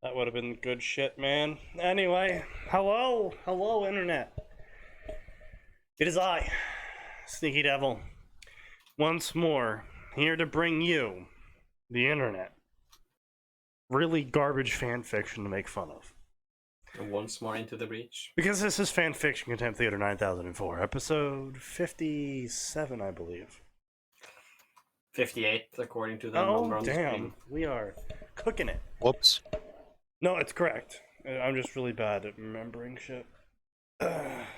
That would have been good shit, man. Anyway, hello, internet. It is I, Sneaky Devil, once more here to bring you the internet. Really garbage fan fiction to make fun of. Once more into the breach. Because this is Fanfiction Contempt Theater 9004, episode 57, I believe. 58, according to the Oh, number on the damn. screen. We are cooking it. Whoops. No, it's correct. I'm just really bad at remembering shit.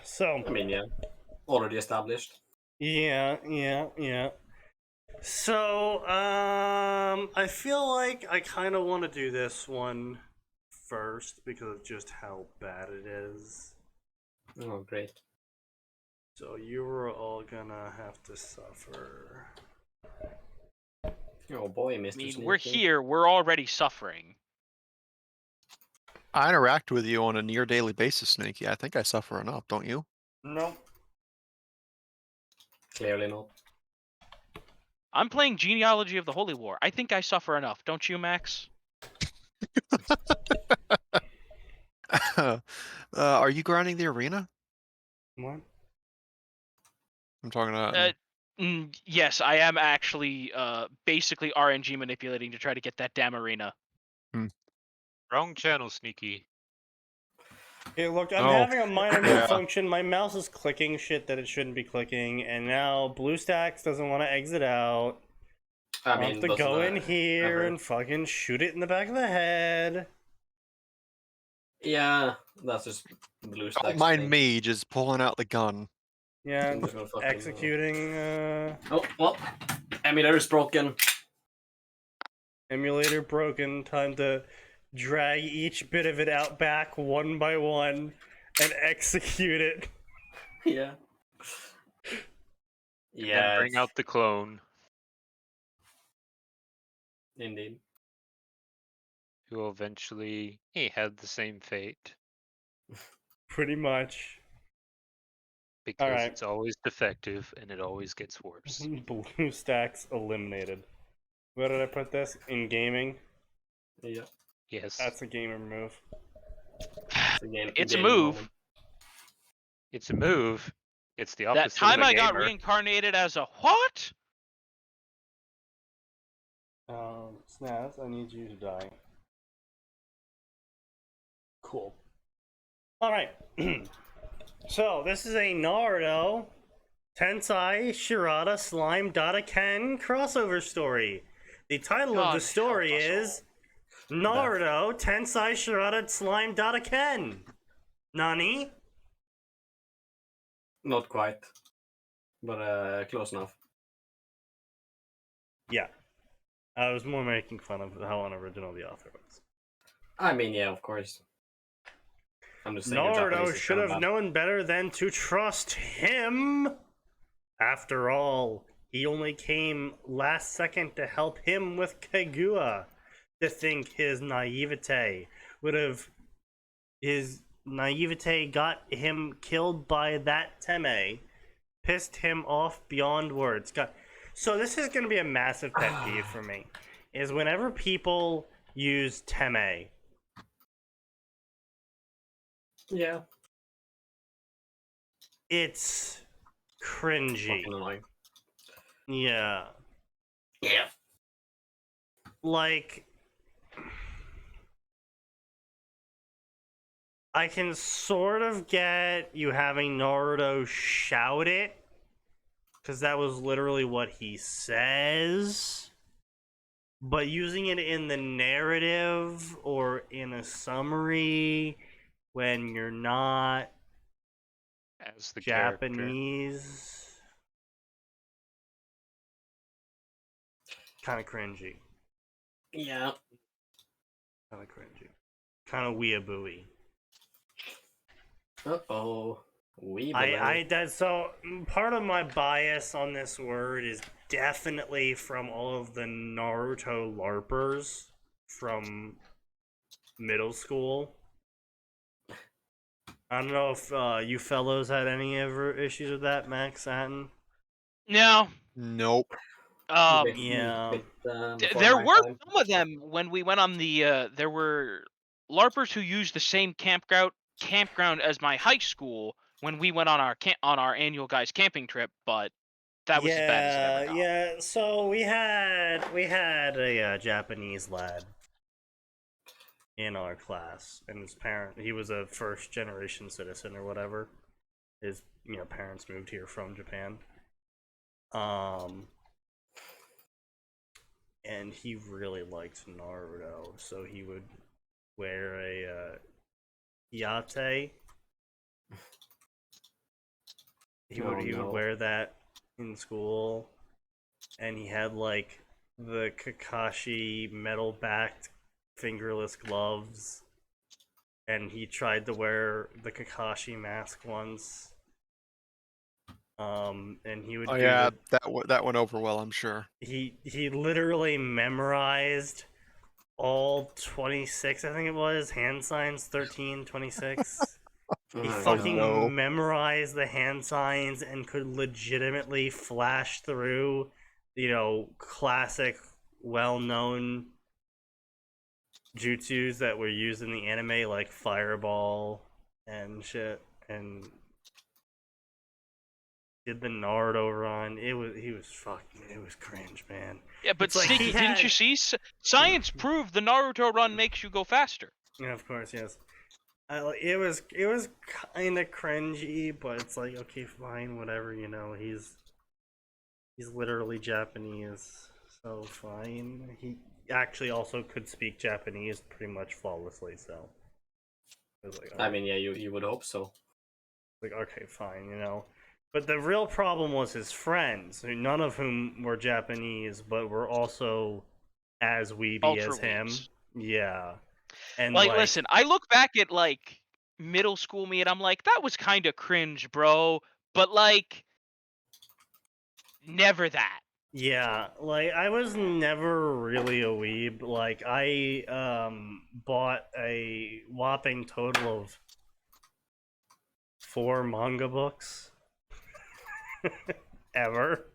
So. I mean, yeah. Already established. Yeah. So, I feel like I kind of want to do this one first because of just how bad it is. Oh, great. So you are all gonna have to suffer. Oh boy, Mr. I mean, Sneaky. we're here. We're already suffering. I interact with you on a near daily basis, Snaky. I think I suffer enough, don't you? No. Clearly not. I'm playing Genealogy of the Holy War. I think I suffer enough, don't you, Max? Are you grinding the arena? What? I'm talking about. Yes, I am actually basically RNG manipulating to try to get that damn arena. Wrong channel, Sneaky. Hey, look, I'm Oh. having a minor Yeah. malfunction. My mouse is clicking shit that it shouldn't be clicking, and now BlueStacks doesn't want to exit out. I I mean, have to doesn't go that in here ever- and fucking shoot it in the back of the head. Yeah, that's just blue stacks. Don't mind me just pulling out the gun. Yeah, There's no fucking- executing Oh, well. Emulator is broken. emulator broken. Time to drag each bit of it out back one by one and execute it. Yeah. Yeah. Then bring out the clone, Indeed. who will eventually have the same fate Pretty much. because Alright. it's always defective and it always gets worse. BlueStacks eliminated. Where did I put this? In gaming? Yeah. Yes, That's a gamer move. It's a move. it's a move. It's the opposite That time of a I got gamer. reincarnated as a what? Snaz, I need you to die. Cool. Alright. So, this is a Naruto Tensai Shirata Slime Data Ken crossover story. The title of God the story help us is Naruto Tensai Shirata Slime Data Ken. Nani? Not quite. But close enough. Yeah. I was more making fun of how unoriginal the author was. I mean, yeah, of course. I'm just saying. Naruto should have known better than to trust him. After all, he only came last second to help him with Kaguya. To think his naivete got him killed by that Teme, pissed him off beyond words. So this is going to be a massive pet peeve for me, is whenever people use Teme. Yeah. It's cringy. Fucking annoying. Yeah. Yeah. Like, I can sort of get you having Naruto shout it, because that was literally what he says. But using it in the narrative or in a summary when you're not As the character. Japanese, kind of cringy. Yeah. Kind of cringy. Kind of weeaboo-y. Uh-oh. So part of my bias on this word is definitely from all of the Naruto LARPers from middle school. I don't know if you fellows had any ever issues with that, Max Atin? No. Nope. Yeah. There were some of them when we went on the. There were LARPers who used the same campground as my high school when we went on our annual guys camping trip, but that was as bad as it ever got. Yeah. So we had a Japanese lad in our class, and he was a first generation citizen or whatever. His parents moved here from Japan. And he really liked Naruto, so he would wear a yate. He would wear that in school, and he had like the Kakashi metal backed fingerless gloves, and he tried to wear the Kakashi mask once. And he would. Oh yeah, that went over well, I'm sure. He literally memorized all 26, I think it was, hand signs, 13, 26. He fucking memorized the hand signs and could legitimately flash through, classic, well-known jutsus that were used in the anime, like Fireball and shit, and did the Naruto run. It was cringe, man. Yeah, but like Sneaky, didn't you see? Science proved the Naruto run makes you go faster. Yeah, of course, yes. It was kind of cringy, but it's like, okay, fine, whatever. He's literally Japanese, so fine. He actually also could speak Japanese pretty much flawlessly, so it was like, I mean, yeah, you would hope so. like, okay, fine, But the real problem was his friends, none of whom were Japanese, but were also as weeby as him. Ultra-weebs. Yeah. And listen, I look back at middle school me and I'm like, that was kind of cringe, bro. But never that. Yeah, I was never really a weeb. I bought a whopping total of 4 manga books ever.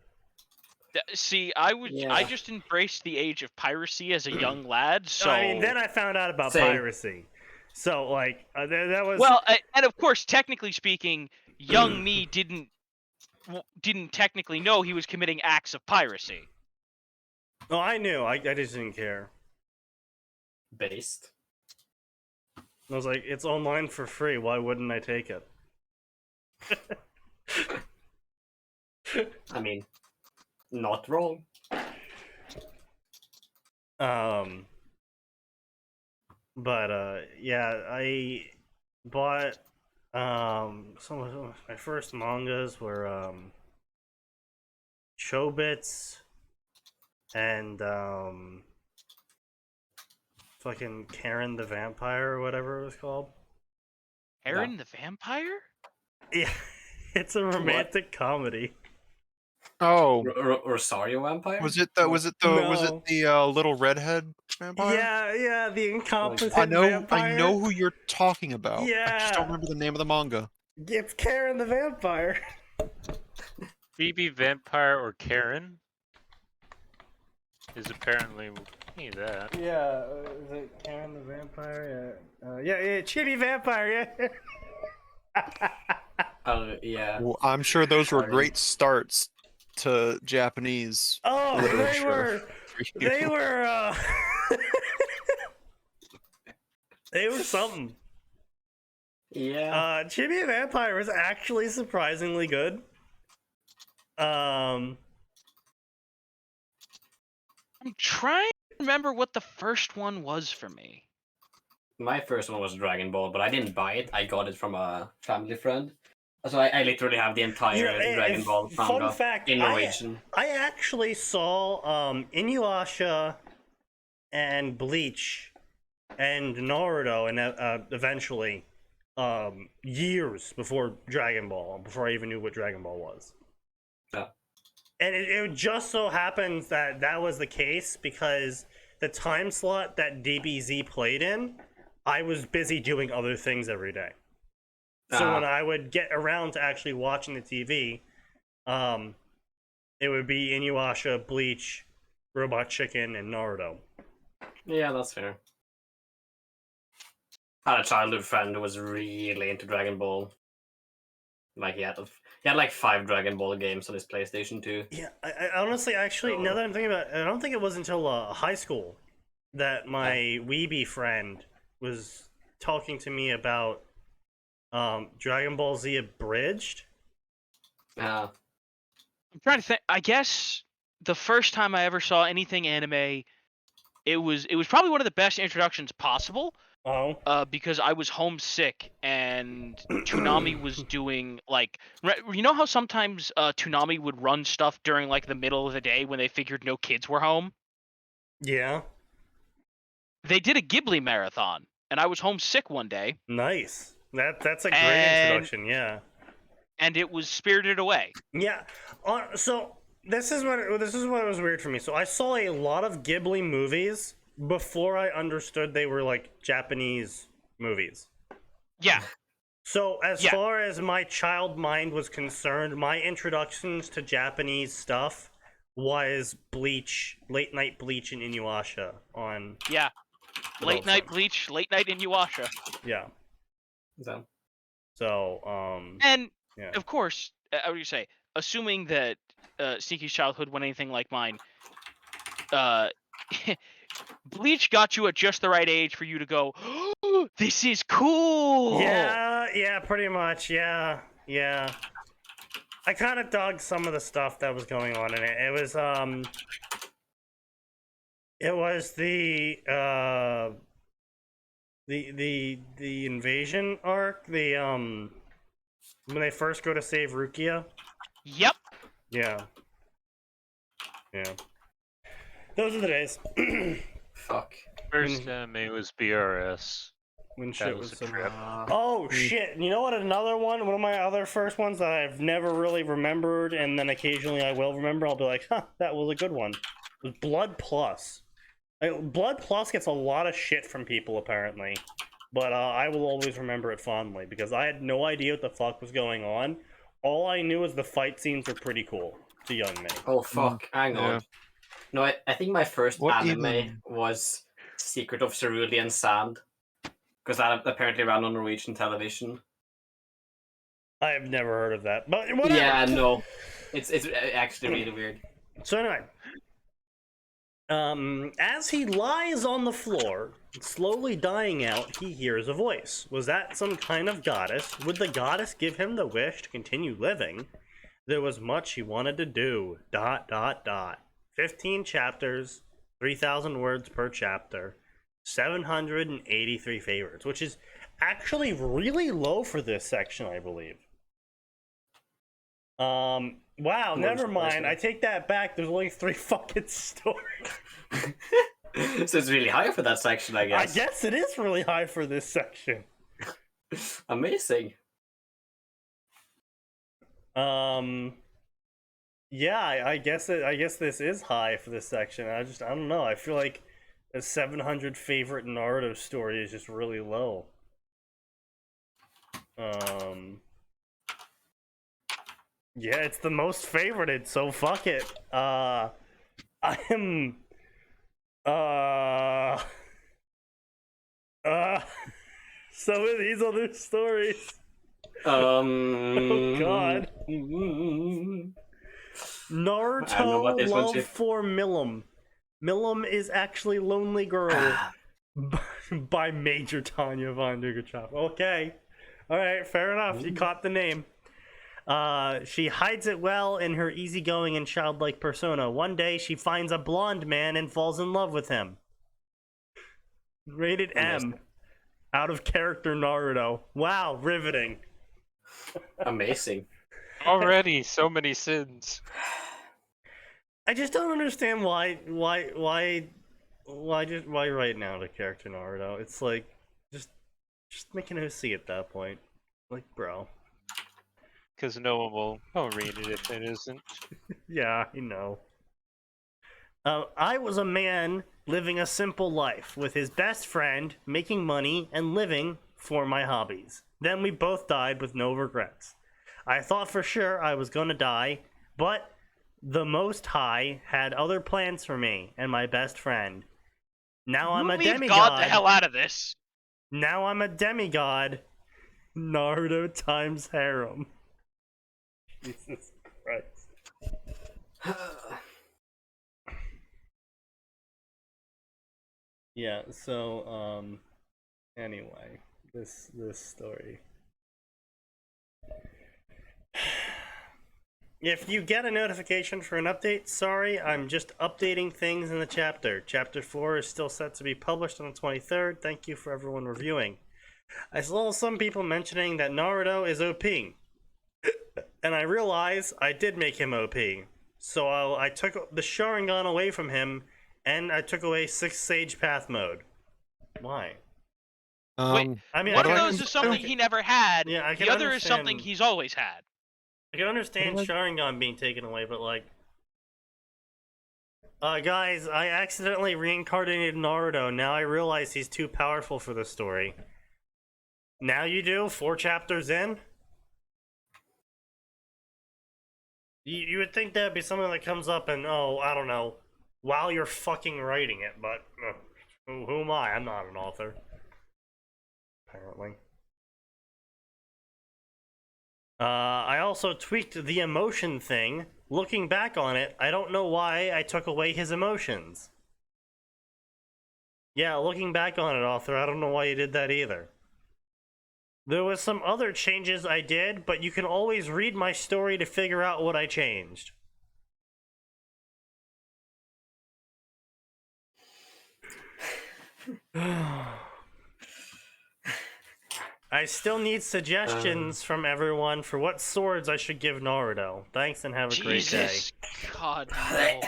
See, I just embraced the age of piracy as a young lad. So I mean, then I found out about piracy. So that was and of course, technically speaking, young me didn't technically know he was committing acts of piracy. Oh, I knew. I just didn't care. Based. I was like, it's online for free. Why wouldn't I take it? I mean, not wrong. But yeah, I bought some of my first mangas were Chobits and fucking Karen the Vampire or whatever it was called. Aaron the Vampire? Yeah, it's a romantic comedy. Oh, Rosario Vampire? was it the little redhead vampire? Yeah, the incompetent vampire. vampire. I know who you're talking about. Yeah. I just don't remember the name of the manga. It's Karen the Vampire. BB Vampire or Karen is apparently that. Yeah, is it Karen the Vampire? Yeah, Chibi Vampire, yeah. Yeah. Well, I'm sure those were great starts to Japanese literature. They were they were something. Yeah. Chibi Vampire was actually surprisingly good. I'm trying to remember what the first one was for me. My first one was Dragon Ball, but I didn't buy it. I got it from a family friend. So I literally have the entire Dragon Ball manga. Fun fact, in Norwegian. I actually saw Inuyasha and Bleach and Naruto and eventually years before Dragon Ball, before I even knew what Dragon Ball was. Yeah. And it just so happens that that was the case because the time slot that DBZ played in, I was busy doing other things every day. So when I would get around to actually watching the TV, it would be Inuyasha, Bleach, Robot Chicken, and Naruto. Yeah, that's fair. had a childhood friend who was really into Dragon Ball. Like he had like 5 Dragon Ball games on his PlayStation 2. Yeah, I honestly, actually, now that I'm thinking about it, I don't think it was until high school that my weeby friend was talking to me about Dragon Ball Z Abridged. Yeah. I'm trying to think. I guess the first time I ever saw anything anime, it was probably one of the best introductions possible. Oh. Because I was homesick and Toonami was doing like, you know how sometimes Toonami would run stuff during like the middle of the day when they figured no kids were home? Yeah. They did a Ghibli marathon, and I was homesick one day. Nice. That's a great introduction. Yeah. And it was Spirited Away. Yeah. So this is what was weird for me. So I saw a lot of Ghibli movies before I understood they were like Japanese movies. Yeah. So as far as my child mind was concerned, my introductions to Japanese stuff was Bleach, Late Night Bleach, and Inuyasha on. Yeah. Late Night Bleach, Late Night Inuyasha. Yeah. So and yeah. Of course, I would say, assuming that Sneaky's childhood went anything like mine, Bleach got you at just the right age for you to go, oh, this is cool! Yeah, pretty much, yeah. I kind of dug some of the stuff that was going on in it. It was the invasion arc, when they first go to save Rukia. Yep. Yeah. Those are the days. Fuck. First anime was BRS. When That shit was was a trip. Oh shit! You know what? Another one of my other first ones that I've never really remembered, and then occasionally I will remember. I'll be like, "Huh, that was a good one." It was Blood Plus. Blood Plus gets a lot of shit from people apparently, but I will always remember it fondly because I had no idea what the fuck was going on. All I knew is the fight scenes were pretty cool to young me. Oh fuck! Hang on. No, I think my first anime even- was Secret of Cerulean Sand, because that apparently ran on Norwegian television. I have never heard of that, but whatever. Yeah, no, it's actually really weird. So anyway, as he lies on the floor, slowly dying out, he hears a voice. Was that some kind of goddess? Would the goddess give him the wish to continue living? There was much he wanted to do. ... 15 chapters, 3,000 words per chapter, 783 favorites, which is actually really low for this section, I believe. Wow, never mind. I take that back. There's only 3 fucking stories. So it's really high for that section, I guess. I guess it is really high for this section. Amazing. Yeah, I guess this is high for this section. I don't know. I feel like a 700 favorite Naruto story is just really low. Yeah, it's the most favorited, so fuck it. I am some of these other stories. Oh god. Naruto Love for Milim. Milim is actually Lonely Girl by Major Tanya von Dugachoff. Okay. Alright, fair enough. You caught the name. She hides it well in her easygoing and childlike persona. One day, she finds a blonde man and falls in love with him. Rated M. Out of character Naruto. Wow, riveting. Amazing. Already so many sins. I just don't understand why right now the character Naruto. It's like just make an OC at that point. Like, bro. Because no one will read it if it isn't. Yeah, I know. I was a man living a simple life with his best friend, making money and living for my hobbies. Then we both died with no regrets. I thought for sure I was gonna die, but the Most High had other plans for me and my best friend. Now I'm a demigod. Leave God the hell out of this. Now I'm a demigod. Naruto times harem. Jesus Christ. Yeah, so anyway, this story. If you get a notification for an update, sorry, I'm just updating things in the chapter. Chapter 4 is still set to be published on the 23rd. Thank you for everyone reviewing. I saw some people mentioning that Naruto is OP. And I realize I did make him OP. So I took the Sharingan away from him, and I took away 6 Sage Path mode. Why? Wait, I mean, one I of can those is something he never had. Yeah, I can the other is something understand- he's always had. I can understand Sharingan being taken away, but like... guys, I accidentally reincarnated Naruto. Now I realize he's too powerful for this story. Now you do? 4 chapters in? You would think that'd be something that comes up and, oh, I don't know, while you're fucking writing it, but who am I? I'm not an author. Apparently. I also tweaked the emotion thing. Looking back on it, I don't know why I took away his emotions. Yeah, looking back on it, author, I don't know why you did that either. There was some other changes I did, but you can always read my story to figure out what I changed. I still need suggestions from everyone for what swords I should give Naruto. Thanks and have a great day. Jesus, God, no.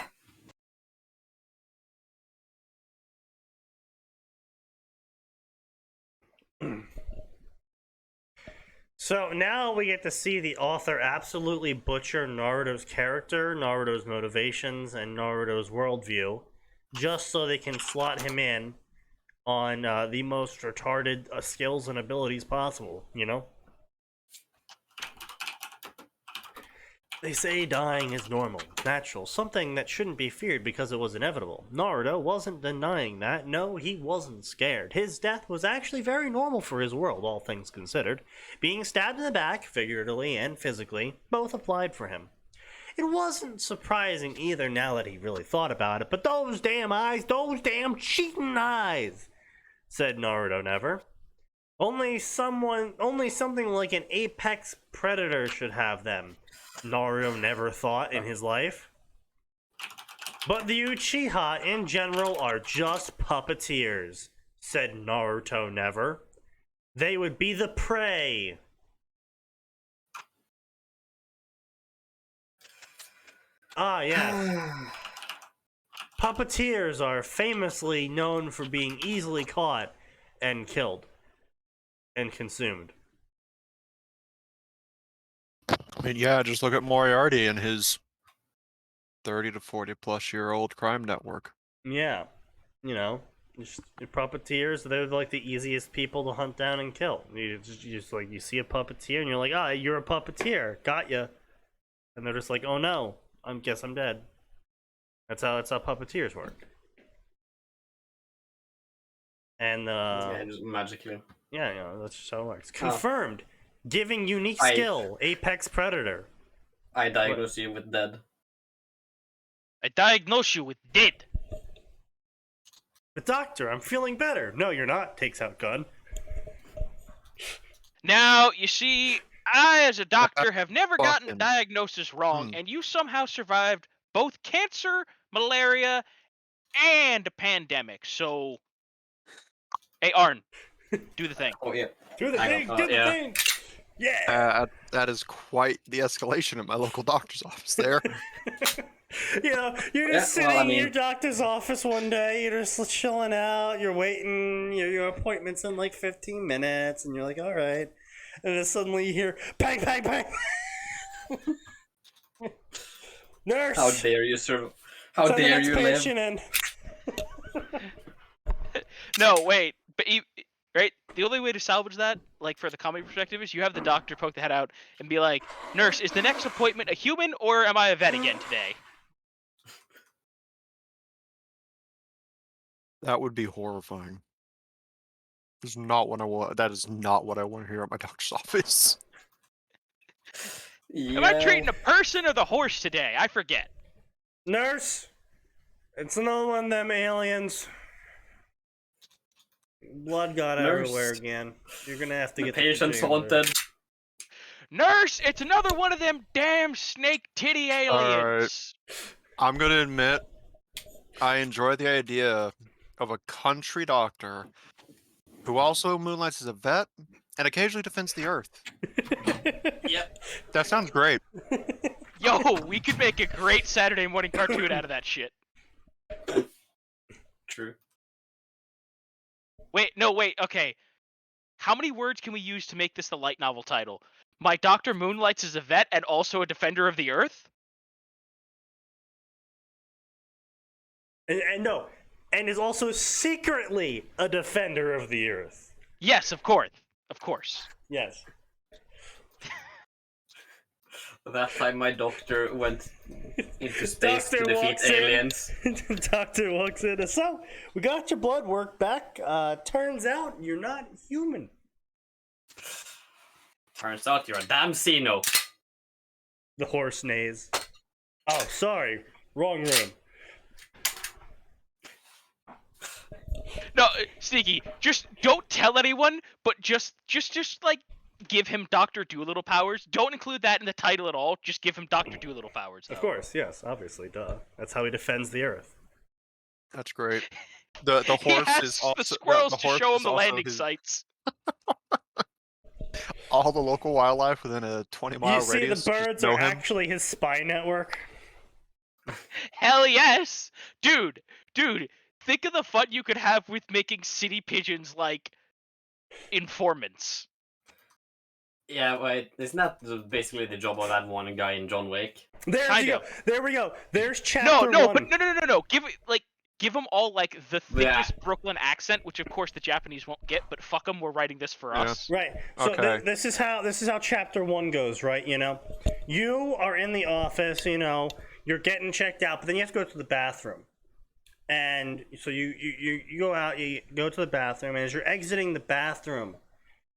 So now we get to see the author absolutely butcher Naruto's character, Naruto's motivations, and Naruto's worldview, just so they can slot him in on the most retarded skills and abilities possible, you know? They say dying is normal, natural, something that shouldn't be feared because it was inevitable. Naruto wasn't denying that. No, he wasn't scared. His death was actually very normal for his world, all things considered. Being stabbed in the back, figuratively and physically, both applied for him. It wasn't surprising either now that he really thought about it, but those damn eyes, those damn cheating eyes, said Naruto never. Only something like an apex predator should have them, Naruto never thought in his life. But the Uchiha in general are just puppeteers, said Naruto never. They would be the prey. Ah, yes. Puppeteers are famously known for being easily caught and killed and consumed. I mean, yeah, just look at Moriarty and his 30 to 40 plus year old crime network. Yeah, you know, just puppeteers, they're like the easiest people to hunt down and kill. You just like, you see a puppeteer and you're like, ah, you're a puppeteer, got ya. And they're just like, oh no, I guess I'm dead. That's how puppeteers work. And yeah, just magically. yeah, you know, that's just how it works. Confirmed. Giving unique skill, Apex Predator. I diagnose you with dead. I diagnose you with dead. The doctor, I'm feeling better. No, you're not. Takes out gun. Now, you see, I, as a doctor, have never gotten Fucking- diagnosis wrong, and you somehow survived both cancer, malaria, and a pandemic. So, hey, Arn, do the thing. Oh yeah. Do the thing, do the thing. Yeah. That is quite the escalation at my local doctor's office there. You know, you're just sitting in your doctor's office one day, you're just chilling out, you're waiting, your appointment's in like 15 minutes, and you're like, all right. And then suddenly you hear, bang, bang, bang. Nurse! How dare you, sir? How dare you live? In. No, wait, but right? The only way to salvage that, like for the comedy perspective, is you have the doctor poke the head out and be like, "Nurse, is the next appointment a human or am I a vet again today?" That would be horrifying. is not what I want. That is not what I want to hear at my doctor's office. Am I treating a person or the horse today? I forget. Nurse, it's another one of them aliens. Blood got Nurse. everywhere again. You're gonna have to The get patient's the haunted. Nurse, it's another one of them damn snake titty aliens. I'm gonna admit, I enjoy the idea of a country doctor who also moonlights as a vet and occasionally defends the earth. Yep. That sounds great. Yo, we could make a great Saturday morning cartoon out of that shit. True. Wait, okay. How many words can we use to make this the light novel title? My doctor moonlights as a vet and also a defender of the earth? And no, and is also secretly a defender of the earth. Yes, of course. Of course. Yes. That time my doctor went into space to Doctor defeat walks in. aliens. Doctor walks in. So, we got your blood work back. Turns out you're not human. Turns out you're a damn Xeno. The horse neighs. Oh, sorry. Wrong room. No, Sneaky, just don't tell anyone, but just like give him Dr. Doolittle powers. Don't include that in the title at all. Just give him Dr. Doolittle powers. Of course, yes, obviously, duh. That's how he defends the earth. That's great. The He horse has is also the squirrels the to horse show him is the also landing his- sites. All the local wildlife within a 20-mile You see, radius. the just birds know are him. actually his spy network. Hell yes, dude. Think of the fun you could have with making city pigeons like informants. Yeah, wait, isn't that basically the job of that one guy in John Wick? There Kind you of. go. There we go. There's chapter No, one. but no. Give them all like the thickest Brooklyn accent, which of course the Japanese won't get. But fuck them, we're writing this for Yeah. us. Right. So Okay. this is how chapter one goes, right? You know, you are in the office. You know, you're getting checked out, but then you have to go to the bathroom. And so you go out, you go to the bathroom, and as you're exiting the bathroom,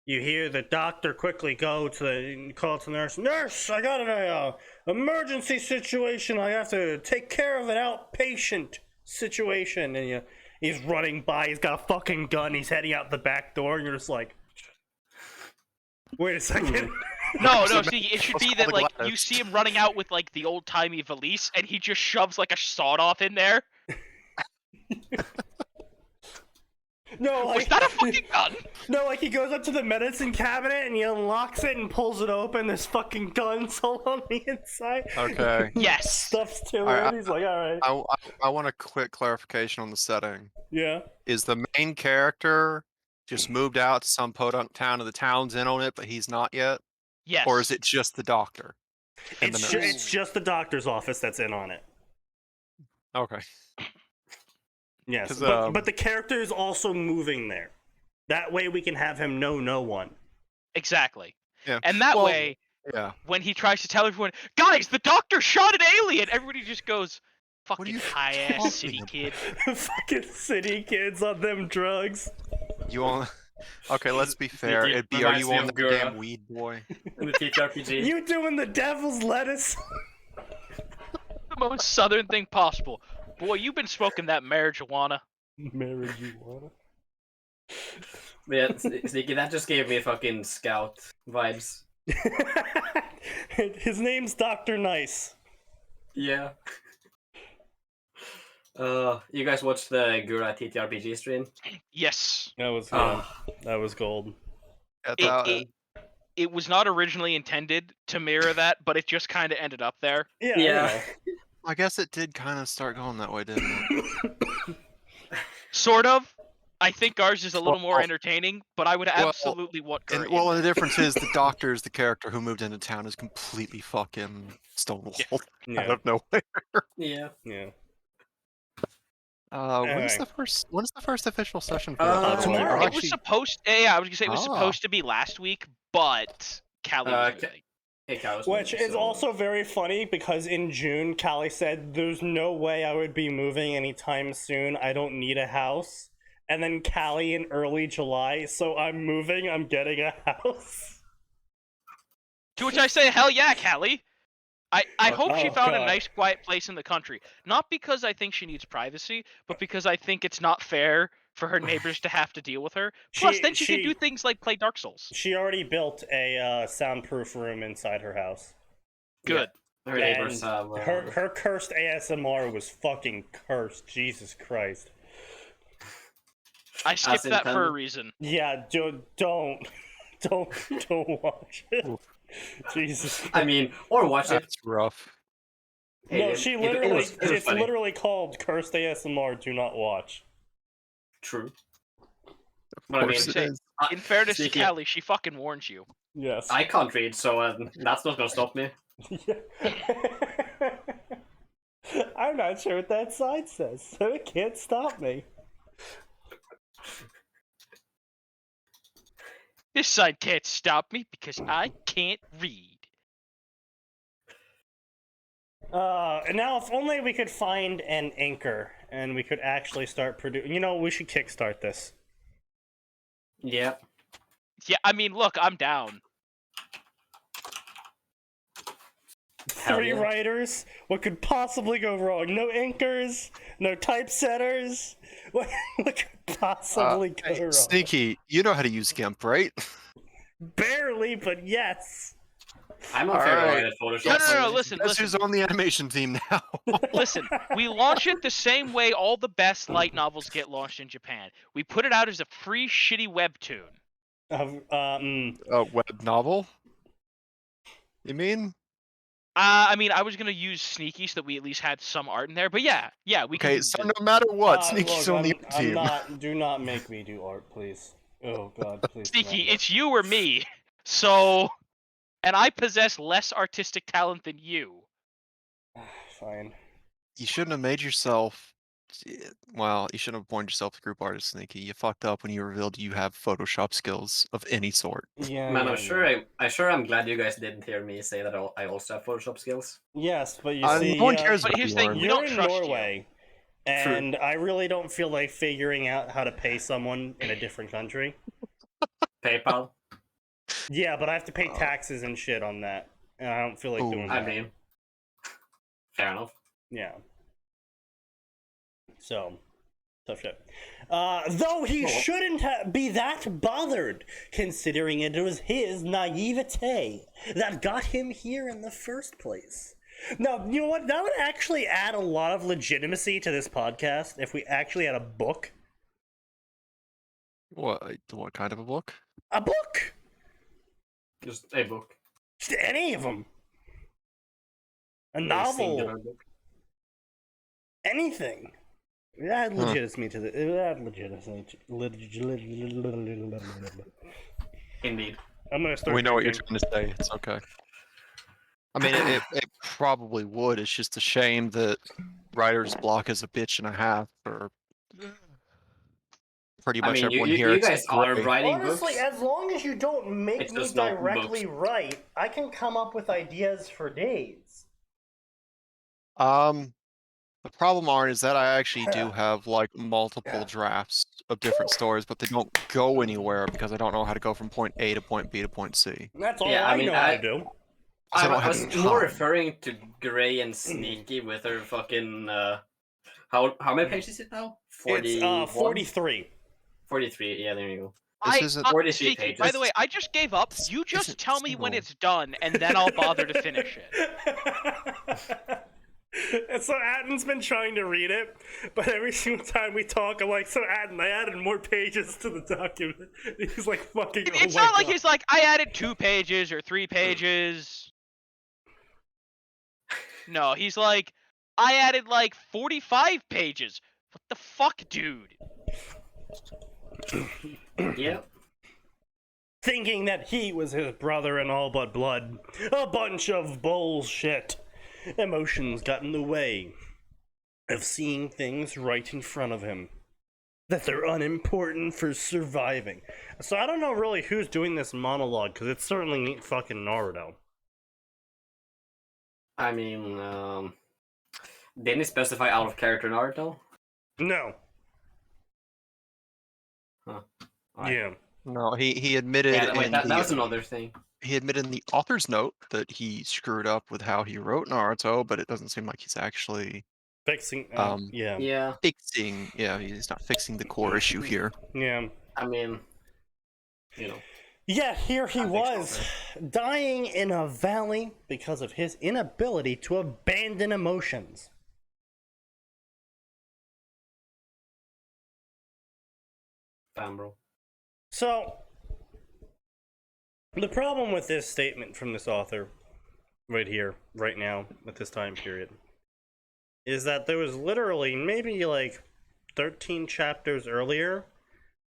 you hear the doctor quickly call to the nurse. Nurse, I got an emergency situation. I have to take care of an outpatient situation. And he's running by. He's got a fucking gun. He's heading out the back door, and you're just like, wait a second. No, see, it should Let's be call that the like glass. you see him running out with like the old timey valise, and he just shoves like a sawed off in there. No, Was like that a fucking gun? no, like he goes up to the medicine cabinet and he unlocks it and pulls it open. There's fucking guns all on the inside. Okay. Yes. Stuffs to Alright, it. He's like, all right, I want a quick clarification on the setting. yeah. Is the main character just moved out to some podunk town and the town's in on it, but he's not yet? Yes. Or is it just the doctor? And the nurse? It's just the doctor's office that's in on it. Okay. Yes, 'Cause, but the character is also moving there. That way we can have him know no one. Exactly. Yeah. And that Well, way, Yeah. when he tries to tell everyone, guys, the doctor shot an alien, everybody just goes, are fucking you high talking ass city about? kid. Fucking city kids on them drugs. You on? Okay, let's be fair. it It'd be, are reminds you me on of the Gura. damn weed boy? In the TTRPG. You doing the devil's lettuce? The most southern thing possible. Boy, you've been smoking that marijuana. Marijuana. Yeah, Sneaky, that just gave me fucking Scout vibes. His name's Dr. Nice. Yeah. You guys watched the Gura TTRPG stream? Yes. That was that was gold. At that, It was not originally intended to mirror that, but it just kind of ended up there. Yeah. Yeah. I guess it did kind of start going that way, didn't it? Sort of. I think ours is a little more Well, entertaining, but I would well, absolutely want And, Gura well, in and the difference is the doctor is the character who moved into town is completely fucking stonewalled out Yeah. of nowhere. Yeah. Yeah. When's Anyway. the first official session for Uh, that? by the way? tomorrow. Or it was actually- supposed. Yeah, I was gonna say it was Ah. supposed to be last week, but Callie was Okay. moving. Hey, Cows, Which is so- also very funny because in June, Callie said, "There's no way I would be moving anytime soon. I don't need a house." and then Callie in early July. So I'm moving. I'm getting a house. To which I say, hell yeah, Callie. I hope she Oh, found a God. nice, quiet place in the country. Not because I think she needs privacy, but because I think it's not fair for her neighbors to have to deal with her. Plus, then she can do things like play Dark Souls. She already built a soundproof room inside her house. Good. Her neighbors have. Her cursed ASMR was fucking cursed. Jesus Christ. I skipped that for a intended. reason. Yeah, don't watch it. Jesus Christ. I mean, or watch it. That's rough. No, she literally, it was it's funny. literally called cursed ASMR, do not watch. True. Of But I mean, course it say- is. In fairness to Sneaky. Callie, she fucking warns you. Yes. I can't read, so that's not gonna stop me. I'm not sure what that sign says, so it can't stop me. This sign can't stop me because I can't read. And now if only we could find an anchor and we could actually start producing. You know, we should kickstart this. Yeah. Yeah, I mean, look, I'm down. Hell 3 yeah. writers. What could possibly go wrong? No anchors, no typesetters. What could possibly go Hey, wrong? Sneaky, you know how to use GIMP, right? Barely, but yes. I'm on favorite Alright. at Photoshop. No, finally. listen, Guess who's on the animation team now? Listen, we launch it the same way all the best light novels get launched in Japan. We put it out as a free shitty webtoon. A web novel? You mean? I mean, I was gonna use Sneaky so that we at least had some art in there, but yeah, we can Okay, use so it. no matter what, Sneaky's look, on the I'm team. not. Do not make me do art, please. Oh God, please. Sneaky, no. it's you or me. So, and I possess less artistic talent than you. Fine. You shouldn't have made yourself. Well, you shouldn't have appointed yourself a group artist, Sneaky. You fucked up when you revealed you have Photoshop skills of any sort. Yeah. Man, yeah, I'm glad you guys didn't hear me say that I also have Photoshop skills. Yes, but you see, no one cares But about here's you, the thing, Warren. we you're don't in trust you. Norway, and I really don't feel like figuring out how to pay someone in a different country. PayPal. Yeah, but I have to pay taxes and shit on that, and I don't feel like Ooh. doing I that. mean, fair enough. Yeah. So, tough shit. Though he shouldn't be that bothered, considering it was his naivete that got him here in the first place. Now, you know what? That would actually add a lot of legitimacy to this podcast if we actually had a book. What kind of a book? A book! Just a book. Just any of them. A A novel. singular book. Anything. It had Huh. legitimacy to the. It had legitimacy. Indeed. I'm gonna start. We know what you're drinking. trying to say. It's okay. I mean, it probably would. It's just a shame that writer's block is a bitch and a half for pretty I much mean, everyone you here. guys except are Gray. writing Honestly, books. as long as you don't make It's me just not directly books. write, I can come up with ideas for days. The problem, Arn, is that I actually do have like multiple Yeah. drafts of different stories, but they don't go anywhere because I don't know how to go from point A to point B to point C. That's all Yeah, I I mean, know how I- to do. 'Cause I don't I have was the more time. referring to Gray and Sneaky with her fucking how many pages is it now? 41? It's 43. 43, yeah, there you go. This isn't- 43 Sneaky, by the way, I just gave up. You just isn't tell me when single. it's done, and then I'll bother to finish it. And so Atin's been trying to read it, but every single time we talk, I'm like, so Atin, I added more pages to the document. He's like, fucking, It's oh my not like God. he's like, I added 2 pages or 3 pages. No, he's like, I added like 45 pages. What the fuck, dude? Yeah. Thinking that he was his brother in all but blood. A bunch of bullshit. Emotions got in the way of seeing things right in front of him. That they're unimportant for surviving. So I don't know really who's doing this monologue, because it's certainly fucking Naruto. I mean, didn't he specify out of character Naruto? No. Yeah. No, he admitted Yeah, wait, in that was the another thing. he admitted in the author's note that he screwed up with how he wrote Naruto, but it doesn't seem like he's actually Fixing. um Yeah. Yeah, fixing. Yeah, he's not fixing the core issue here. Yeah. I mean, you know. Yeah, here he I think was, so, dying in a valley because of his inability to abandon emotions. Damn, bro. So, the problem with this statement from this author, right here, right now, at this time period, is that there was literally maybe like 13 chapters earlier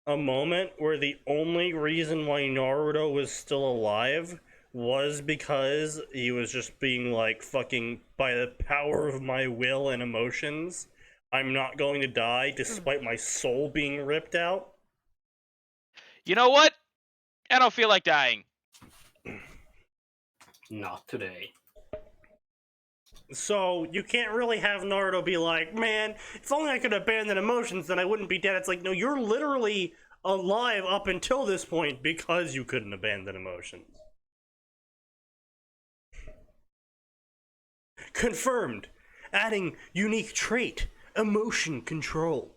a moment where the only reason why Naruto was still alive was because he was just being like, fucking, by the power of my will and emotions, I'm not going to die despite my soul being ripped out. You know what? I don't feel like dying. Not today. So you can't really have Naruto be like, man, if only I could abandon emotions, then I wouldn't be dead. It's like, no, you're literally alive up until this point because you couldn't abandon emotions. Confirmed. Adding unique trait, emotion control.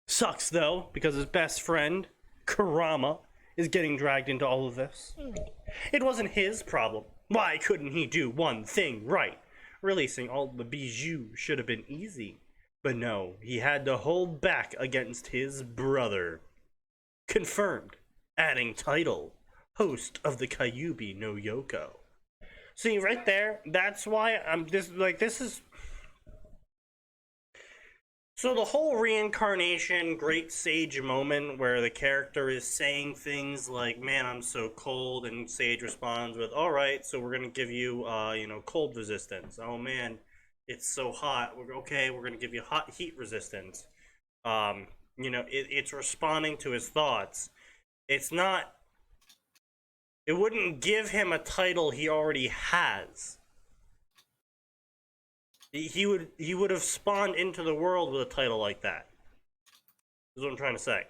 Sucks though, because his best friend, Kurama, is getting dragged into all of this. It wasn't his problem. Why couldn't he do one thing right? Releasing all the bijou should have been easy. But no, he had to hold back against his brother. Confirmed. Adding title, host of the Kyuubi no Yoko. See, right there, that's why I'm this is. So the whole reincarnation great sage moment where the character is saying things like, man, I'm so cold, and Sage responds with, all right, so we're going to give you, cold resistance. Oh man, it's so hot. We're going to give you hot heat resistance. It's responding to his thoughts. It's not, it wouldn't give him a title he already has. He would have spawned into the world with a title like that. Is what I'm trying to say.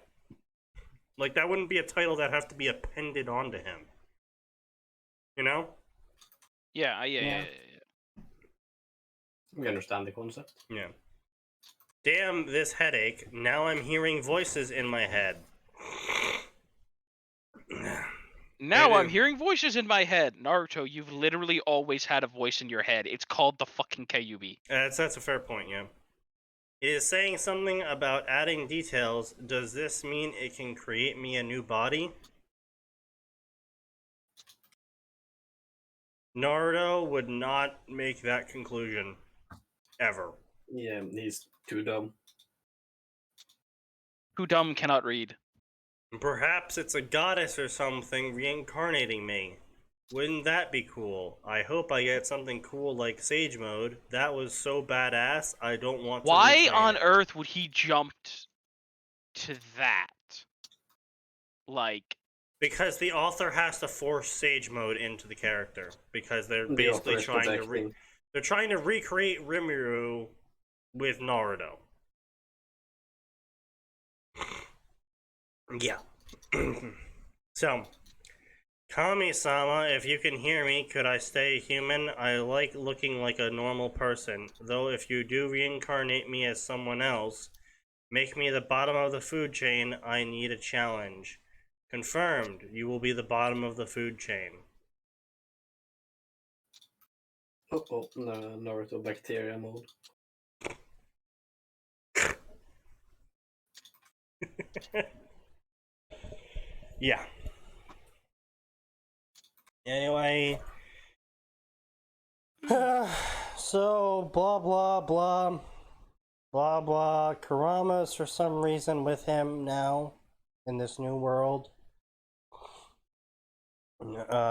Like, that wouldn't be a title that has to be appended onto him. You know? Yeah. We understand the concept. Yeah. Damn this headache. Now I'm hearing voices in my head. Now It I'm is- hearing voices in my head. Naruto, you've literally always had a voice in your head. It's called the fucking Kyuubi. That's a fair point, yeah. It is saying something about adding details. Does this mean it can create me a new body? Naruto would not make that conclusion. Ever. Yeah, he's too dumb. Who dumb cannot read. Perhaps it's a goddess or something reincarnating me. Wouldn't that be cool? I hope I get something cool like Sage Mode. That was so badass, I don't want to Why retrain on it. earth would he jump to that? Like, Because the author has to force Sage Mode into the character. Because they're The basically author is trying to protecting. they're trying to recreate Rimuru with Naruto. Yeah. So, Kami-sama, if you can hear me, could I stay human? I like looking like a normal person. Though if you do reincarnate me as someone else, make me the bottom of the food chain, I need a challenge. Confirmed, you will be the bottom of the food chain. Oh, no, Naruto bacteria mode. Yeah. Anyway. So, blah, blah, blah. Blah, blah. Kurama's for some reason with him now in this new world.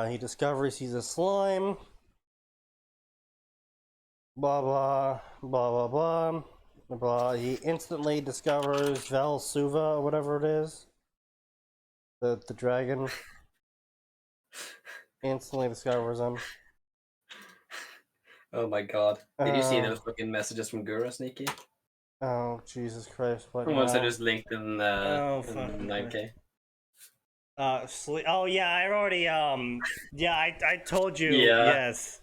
He discovers he's a slime. Blah, blah, blah, blah, blah. Blah. He instantly discovers Vel Suva, or whatever it is. The dragon. Instantly discovers him. Oh my god. Did you see those fucking messages from Gura, Sneaky? Oh, Jesus Christ! What Once I now? just linked in, fuck. in 9K. Oh yeah, I already yeah, I told you. Yeah. Yes.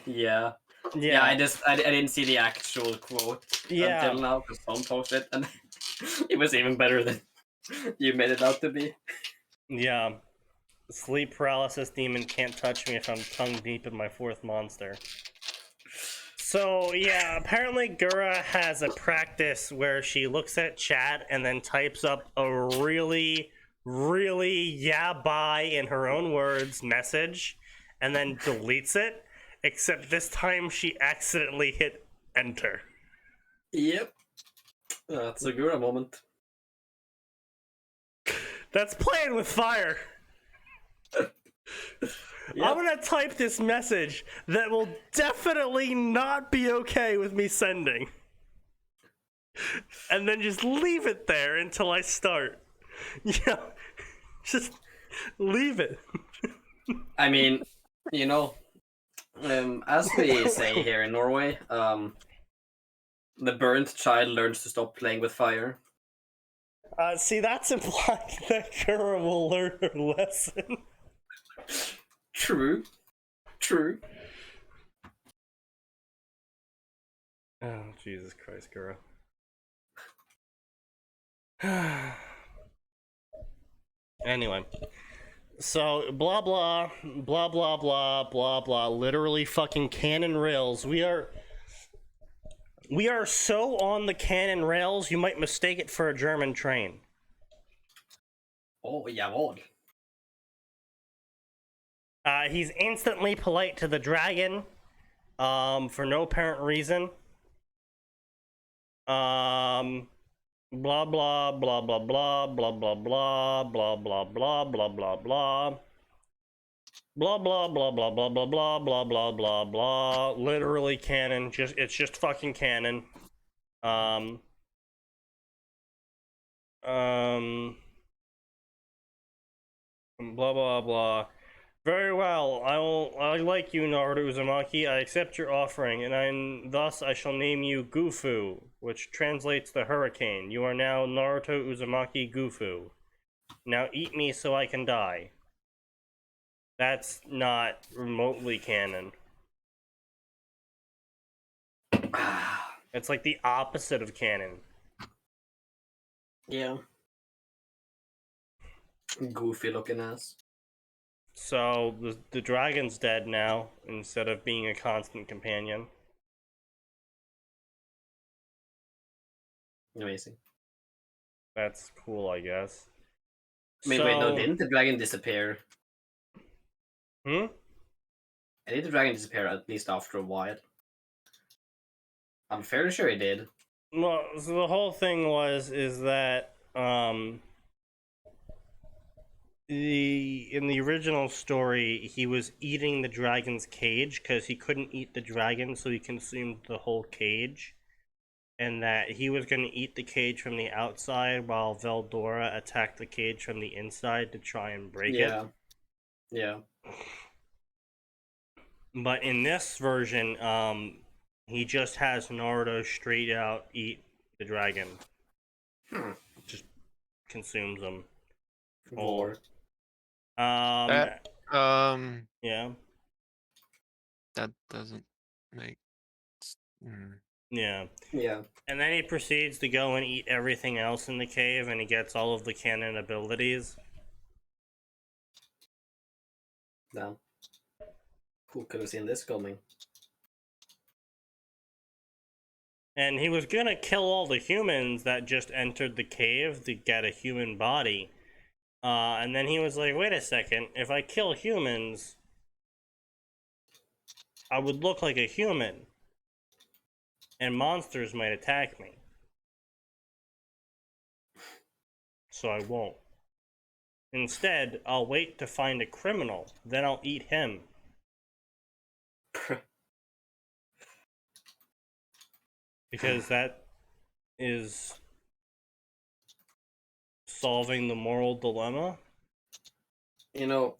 Yeah. Yeah, I didn't see the actual quote Yeah. until now because someone posted it, and it was even better than you made it out to be. Yeah. Sleep paralysis demon can't touch me if I'm tongue deep in my fourth monster. So yeah, apparently Gura has a practice where she looks at chat and then types up a really, really yeah bye in her own words message and then deletes it. Except this time she accidentally hit enter. Yep. That's a Gura moment. That's playing with fire. Yep. I'm gonna type this message that will definitely not be okay with me sending. And then just leave it there until I start. Yeah. Just leave it. I mean, you know, as we say here in Norway, the burnt child learns to stop playing with fire. See, that's implying that Kura will learn her lesson. True. True. Oh, Jesus Christ, Kura. Anyway. So, blah blah, blah blah blah, blah blah, literally fucking cannon rails. We are so on the cannon rails, you might mistake it for a German train. Oh, jawohl. He's instantly polite to the dragon, for no apparent reason. Blah blah blah blah blah blah blah blah blah blah blah blah blah blah. Blah blah blah blah blah blah blah blah blah blah blah. Literally canon. It's just fucking canon. Blah blah blah. Very well. I like you, Naruto Uzumaki. I accept your offering, and thus I shall name you Gufu, which translates to hurricane. You are now Naruto Uzumaki Gufu. Now eat me so I can die. That's not remotely canon. It's like the opposite of canon. Yeah. Goofy looking ass. So the dragon's dead now instead of being a constant companion. Amazing. That's cool, I guess. Wait, no, didn't the dragon disappear? Hmm? Did the dragon disappear at least after a while? I'm fairly sure it did. Well, so the whole thing is that in the original story he was eating the dragon's cage because he couldn't eat the dragon, so he consumed the whole cage, and that he was going to eat the cage from the outside while Veldora attacked the cage from the inside to try and break it. Yeah. But in this version, he just has Naruto straight out eat the dragon. Just consumes him. Or Yeah. That doesn't make. Yeah. Yeah. And then he proceeds to go and eat everything else in the cave, and he gets all of the canon abilities. Damn. Who could have seen this coming? And he was gonna kill all the humans that just entered the cave to get a human body. And then he was like, wait a second, if I kill humans, I would look like a human. And monsters might attack me. So I won't. Instead, I'll wait to find a criminal, then I'll eat him. Because that is solving the moral dilemma. You know,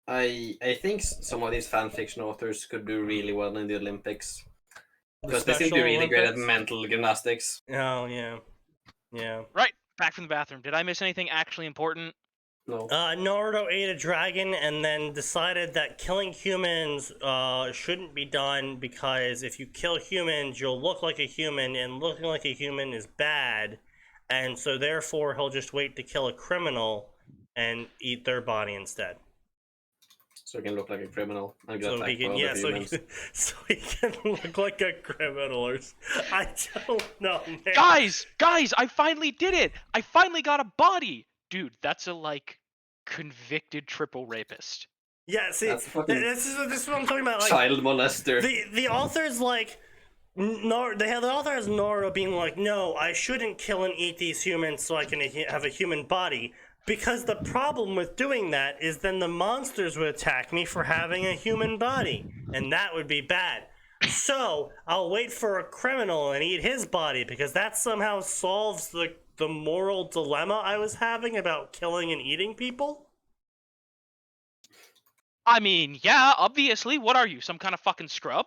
I think some of these fanfiction authors could do really well in the Olympics. Because they seem to be really great at mental gymnastics. Oh, yeah. Yeah. Right, back from the bathroom. Did I miss anything actually important? No. Naruto ate a dragon and then decided that killing humans shouldn't be done because if you kill humans, you'll look like a human, and looking like a human is bad. And so therefore, he'll just wait to kill a criminal and eat their body instead. So he can look like a criminal and get So he attacked by can, other yeah, humans. so he can look like a criminal. I don't know, man. Guys, I finally did it. I finally got a body. Dude, that's a like convicted triple rapist. Yeah, see, That's fucking this is what I'm talking about. Like, Child molester. the author's like, the author has Naruto being like, no, I shouldn't kill and eat these humans so I can have a human body. Because the problem with doing that is then the monsters would attack me for having a human body, and that would be bad. So I'll wait for a criminal and eat his body because that somehow solves the moral dilemma I was having about killing and eating people. I mean, yeah, obviously. What are you, some kind of fucking scrub?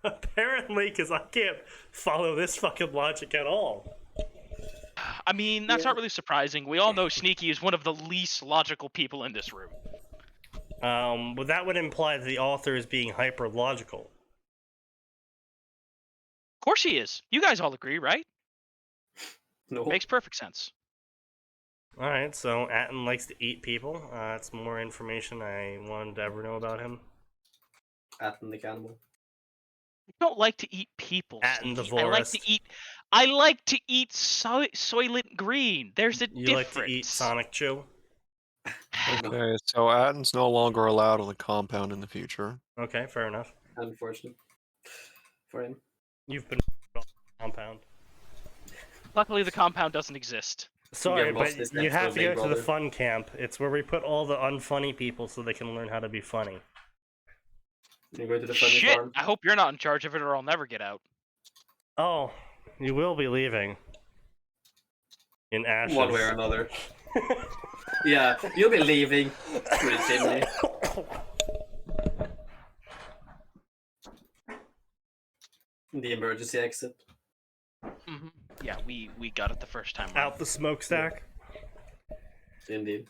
Apparently, because I can't follow this fucking logic at all. I mean, that's not really surprising. We all know Sneaky is one of the least logical people in this room. But that would imply that the author is being hyper logical. Of course he is. You guys all agree, right? No. Makes perfect sense. All right, so Atin likes to eat people. That's more information I wanted to ever know about him. Atin the cannibal. I don't like to eat people. Atin the Sneaky. Vorist. I like to eat Soylent Green. There's a You difference. like to eat Sonic Chew? Okay, so Atin's no longer allowed on the compound in the future. Okay, fair enough. Unfortunate for him. You've been compound. Luckily, the compound doesn't exist. Sorry, lost but this you next have to Big go to the Brother. fun camp. It's where we put all the unfunny people so they can learn how to be funny. You go to the funny Shit! farm. I hope you're not in charge of it, or I'll never get out. Oh, you will be leaving. In ashes. One way or another. Yeah, you'll be leaving through the chimney. The emergency exit. Hmm. Yeah, we got it the first time. Right? Out the smokestack. Indeed.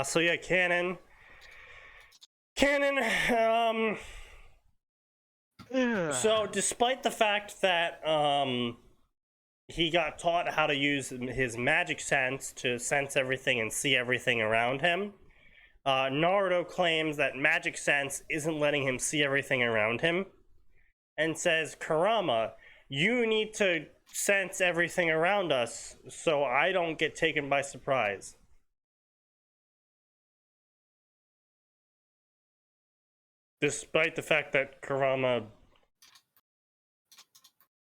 So yeah, Canon, so despite the fact that, he got taught how to use his magic sense to sense everything and see everything around him, Naruto claims that magic sense isn't letting him see everything around him, and says, Kurama, you need to sense everything around us so I don't get taken by surprise. Despite the fact that Kurama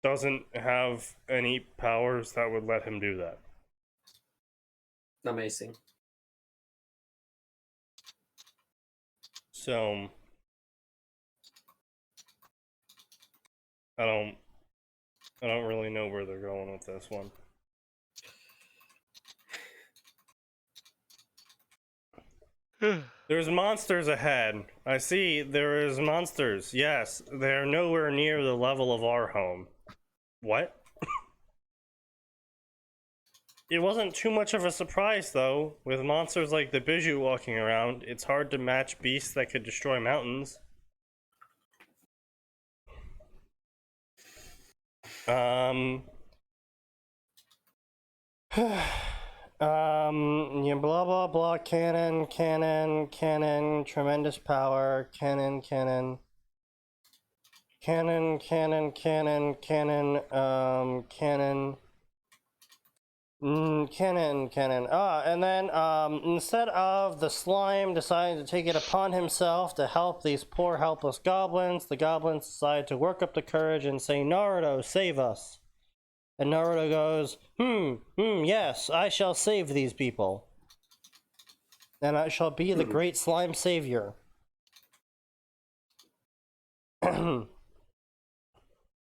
doesn't have any powers that would let him do that. Amazing. So I don't really know where they're going with this one. There's monsters ahead. I see there is monsters. Yes, they're nowhere near the level of our home. What? It wasn't too much of a surprise, though. With monsters like the Bijou walking around, it's hard to match beasts that could destroy mountains. Yeah, blah blah blah, cannon, tremendous power, cannon, cannon. And then, instead of the slime deciding to take it upon himself to help these poor helpless goblins, the goblins decide to work up the courage and say, Naruto, save us. And Naruto goes, yes, I shall save these people. And I shall be the great slime savior.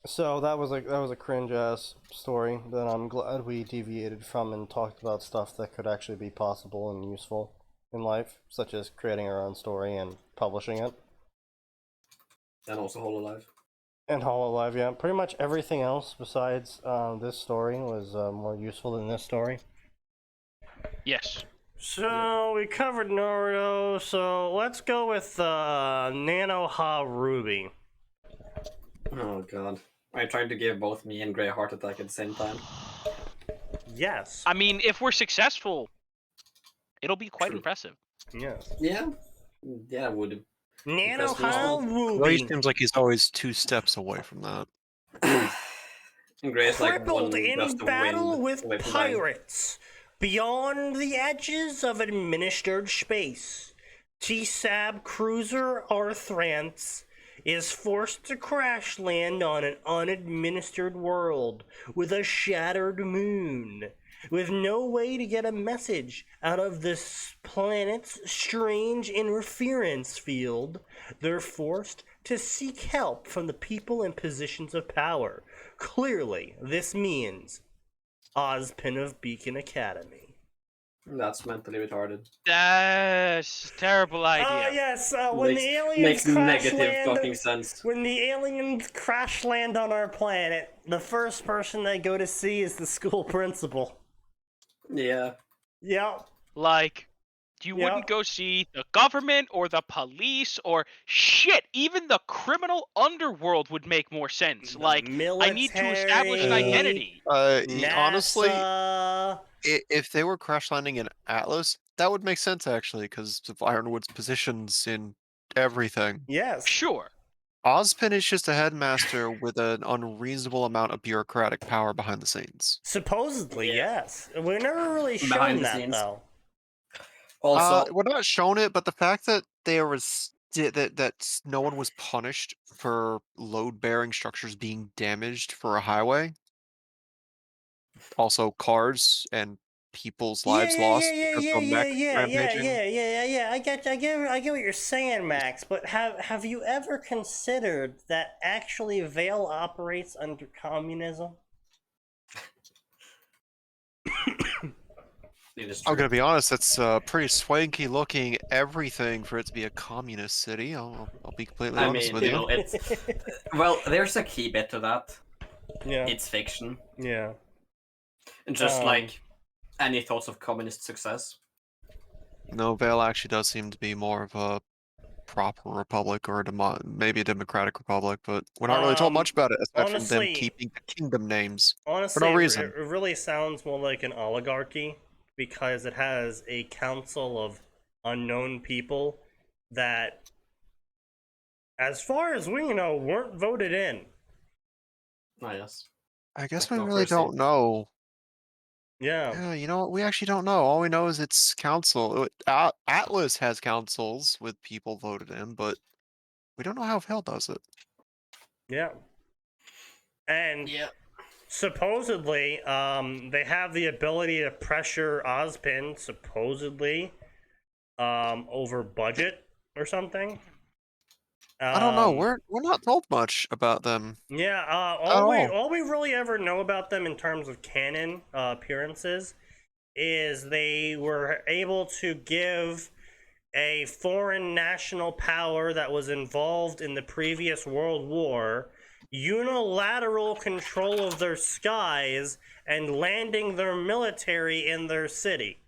So that was a cringe ass story that I'm glad we deviated from and talked about stuff that could actually be possible and useful. in life, such as creating our own story and publishing it. And also Hololive. And Hololive, yeah. Pretty much everything else besides this story was more useful than this story. Yes. So we covered Naruto, so let's go with Nanoha Ruby. Oh god. Are you trying to give both me and Grey a heart attack at the same time? Yes. I mean, if we're successful, it'll be quite True. impressive. Yes. Yeah. Yeah, I would. Nanoha Ray Ruby. seems like he's always 2 steps away from that. And Grey's like Crippled one in gust of battle wind with away from dying. pirates beyond the edges of administered space. T-Sab cruiser Arthrance is forced to crash land on an unadministered world with a shattered moon. With no way to get a message out of this planet's strange interference field, they're forced to seek help from the people in positions of power. Clearly, this means Ozpin of Beacon Academy. That's mentally retarded. That's a terrible idea. Yes, when Makes- the aliens makes crash negative land, fucking sense. when the aliens crash land on our planet, the first person they go to see is the school principal. Yeah. Yep. Like, you Yeah. wouldn't go see the government or the police or shit. Even the criminal underworld would make more sense. Like, I need to establish an military, identity. Honestly, NASA. if they were crash landing in Atlas, that would make sense actually, because of Ironwood's positions in everything. Yes. Sure. Ozpin is just a headmaster with an unreasonable amount of bureaucratic power behind the scenes. Supposedly, Yeah. yes. We're never really shown Behind the that, scenes. though. Also, We're not shown it, but the fact that there was no one was punished for load-bearing structures being damaged for a highway, also cars and people's lives lost because of a mech rampaging. Yeah. I get what you're saying, Max. But have you ever considered that actually Vale operates under communism? it is I'm true. gonna be honest, it's pretty swanky looking everything for it to be a communist city. I'll be completely I honest mean, with you you. know, it's well, there's a key bit to that. Yeah. It's fiction. Yeah. And just Um, like any thoughts of communist success. No, Vale actually does seem to be more of a proper republic or maybe a democratic republic, but we're not really told much about it, aside from them honestly- keeping the kingdom names. Honestly, no reason. it really sounds more like an oligarchy because it has a council of unknown people that, as far as we know, weren't voted in. Oh, yes. I guess Like we really democracy. don't know. Yeah. Yeah, you know what? We actually don't know. All we know is it's council. Atlas has councils with people voted in, but we don't know how Vale does it. Yeah. And Yeah. supposedly, they have the ability to pressure Ozpin, supposedly, over budget or something. I don't know. Um, We're not told much about them. Yeah, all we really ever know about them in terms of canon appearances is they were able to give a foreign national power that was involved in the previous World War unilateral control of their skies and landing their military in their city.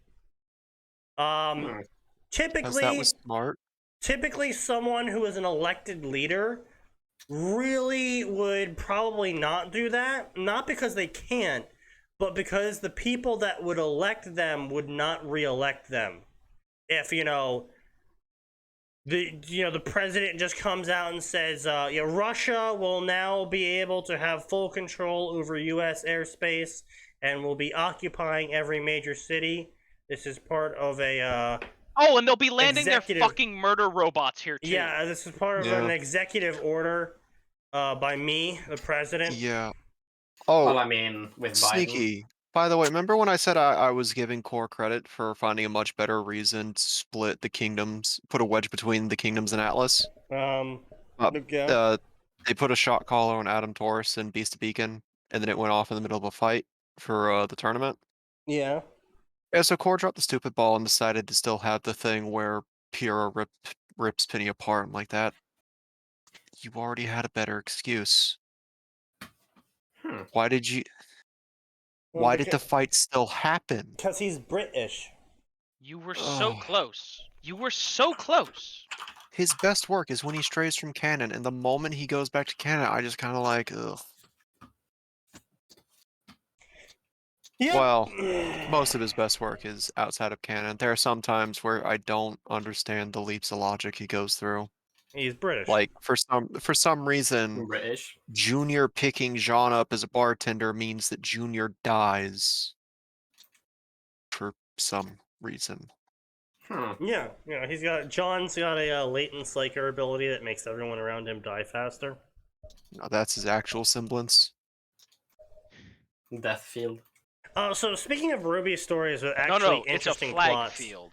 Because Typically, that was smart. typically someone who is an elected leader really would probably not do that, not because they can't, but because the people that would elect them would not re-elect them. If the president just comes out and says, Russia will now be able to have full control over U.S. airspace and will be occupying every major city. This is part of a Oh, and they'll be landing executive- their fucking murder robots here too. yeah, this is part of Yeah. an executive order by me, the president. Yeah. Well, Oh, I mean, with Biden. Sneaky. By the way, remember when I said I was giving Core credit for finding a much better reason to split the kingdoms, put a wedge between the kingdoms and Atlas? Okay. They put a shot caller on Adam Taurus and Beast of Beacon, and then it went off in the middle of a fight for the tournament. Yeah. Yeah, so Core dropped the stupid ball and decided to still have the thing where Pyrrha rips Penny apart and like that. You already had a better excuse. Hmm. Why did you? Well, Why did the fight still happen? Because he's British. You were so Ugh. close. You were so close. His best work is when he strays from canon, and the moment he goes back to canon, I just kind of like, ugh. Yeah. Well, most of his best work is outside of canon. There are some times where I don't understand the leaps of logic he goes through. He's British. Like for some reason, British. Junior picking Jean up as a bartender means that Junior dies. For some reason. Hmm. Yeah, John's got a latent psyker ability that makes everyone around him die faster. No, that's his actual semblance. Deathfield. So speaking of Ruby stories with No, actually no, it's a interesting flag plots, field.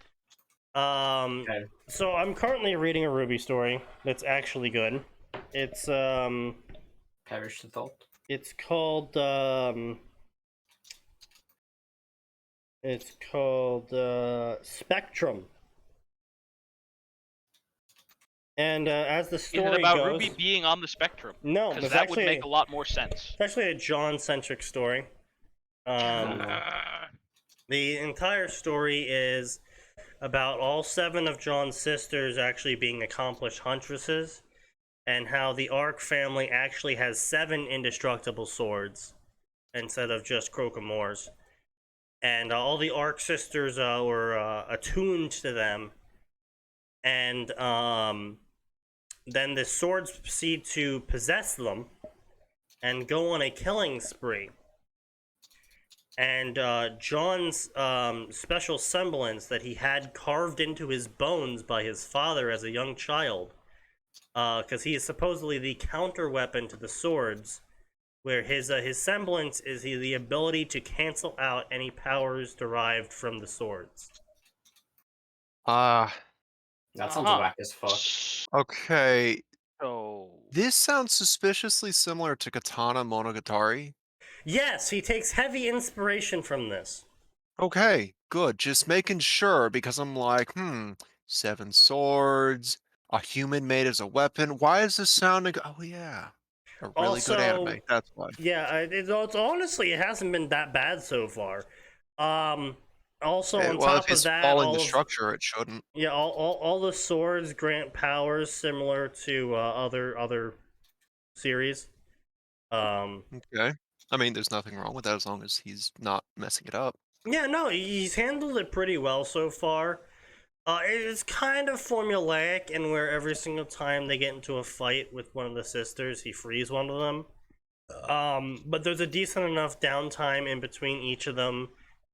Okay. so I'm currently reading a Ruby story that's actually good. It's Perish the thought. it's called Spectrum. And as the Is story it about goes, Ruby being on the spectrum? no, Because it's that actually would make a lot more sense. it's actually a John-centric story. The entire story is about all 7 of John's sisters actually being accomplished huntresses, and how the Ark family actually has 7 indestructible swords instead of just Crocomore's. And all the Ark sisters were attuned to them, and then the swords proceed to possess them and go on a killing spree. And John's special semblance that he had carved into his bones by his father as a young child, because he is supposedly the counter weapon to the swords, where his semblance is the ability to cancel out any powers derived from the swords. That sounds Uh-huh. whack as fuck. Okay. So This sounds suspiciously similar to Katana Monogatari. Yes, he takes heavy inspiration from this. Okay, good. Just making sure because I'm like, 7 swords, a human made as a weapon. Why is this sounding? Oh yeah, a really good Also, anime. That's why. Yeah, it's honestly, it hasn't been that bad so far. Also on Well, if top of it's that, following the structure, it shouldn't. all the swords grant powers similar to other series. Okay. I mean, there's nothing wrong with that as long as he's not messing it up. Yeah, no, he's handled it pretty well so far. It's kind of formulaic in where every single time they get into a fight with one of the sisters, he frees one of them. But there's a decent enough downtime in between each of them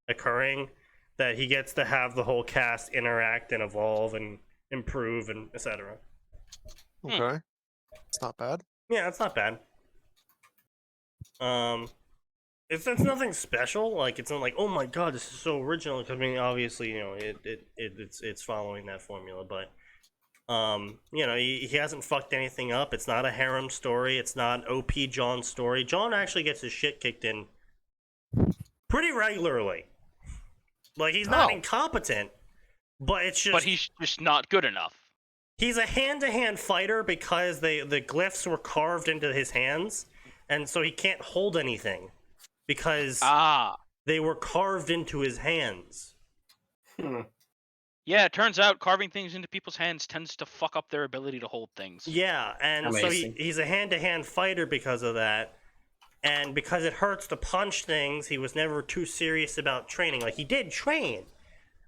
occurring that he gets to have the whole cast interact and evolve and improve and etc. Okay. It's not bad. Yeah, it's not bad. It's nothing special. Like it's not like, oh my god, this is so original. 'Cause, I mean, obviously, it's following that formula, but he hasn't fucked anything up. It's not a harem story. It's not OP John's story. John actually gets his shit kicked in pretty regularly. Like he's not incompetent, but it's just. but he's just not good enough. He's a hand-to-hand fighter because the glyphs were carved into his hands, and so he can't hold anything because they were carved into his hands. Yeah, it turns out carving things into people's hands tends to fuck up their ability to hold things. Yeah, and Amazing. so he's a hand-to-hand fighter because of that. And because it hurts to punch things, he was never too serious about training. Like, he did train,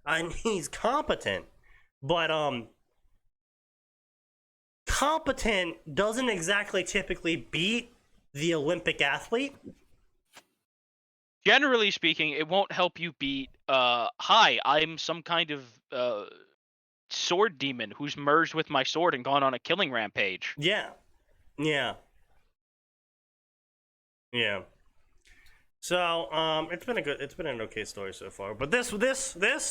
and he's competent. But, competent doesn't exactly typically beat the Olympic athlete. Generally speaking, it won't help you beat, hi, I'm some kind of, sword demon who's merged with my sword and gone on a killing rampage. Yeah. Yeah. Yeah. So, it's been an okay story so far. But this,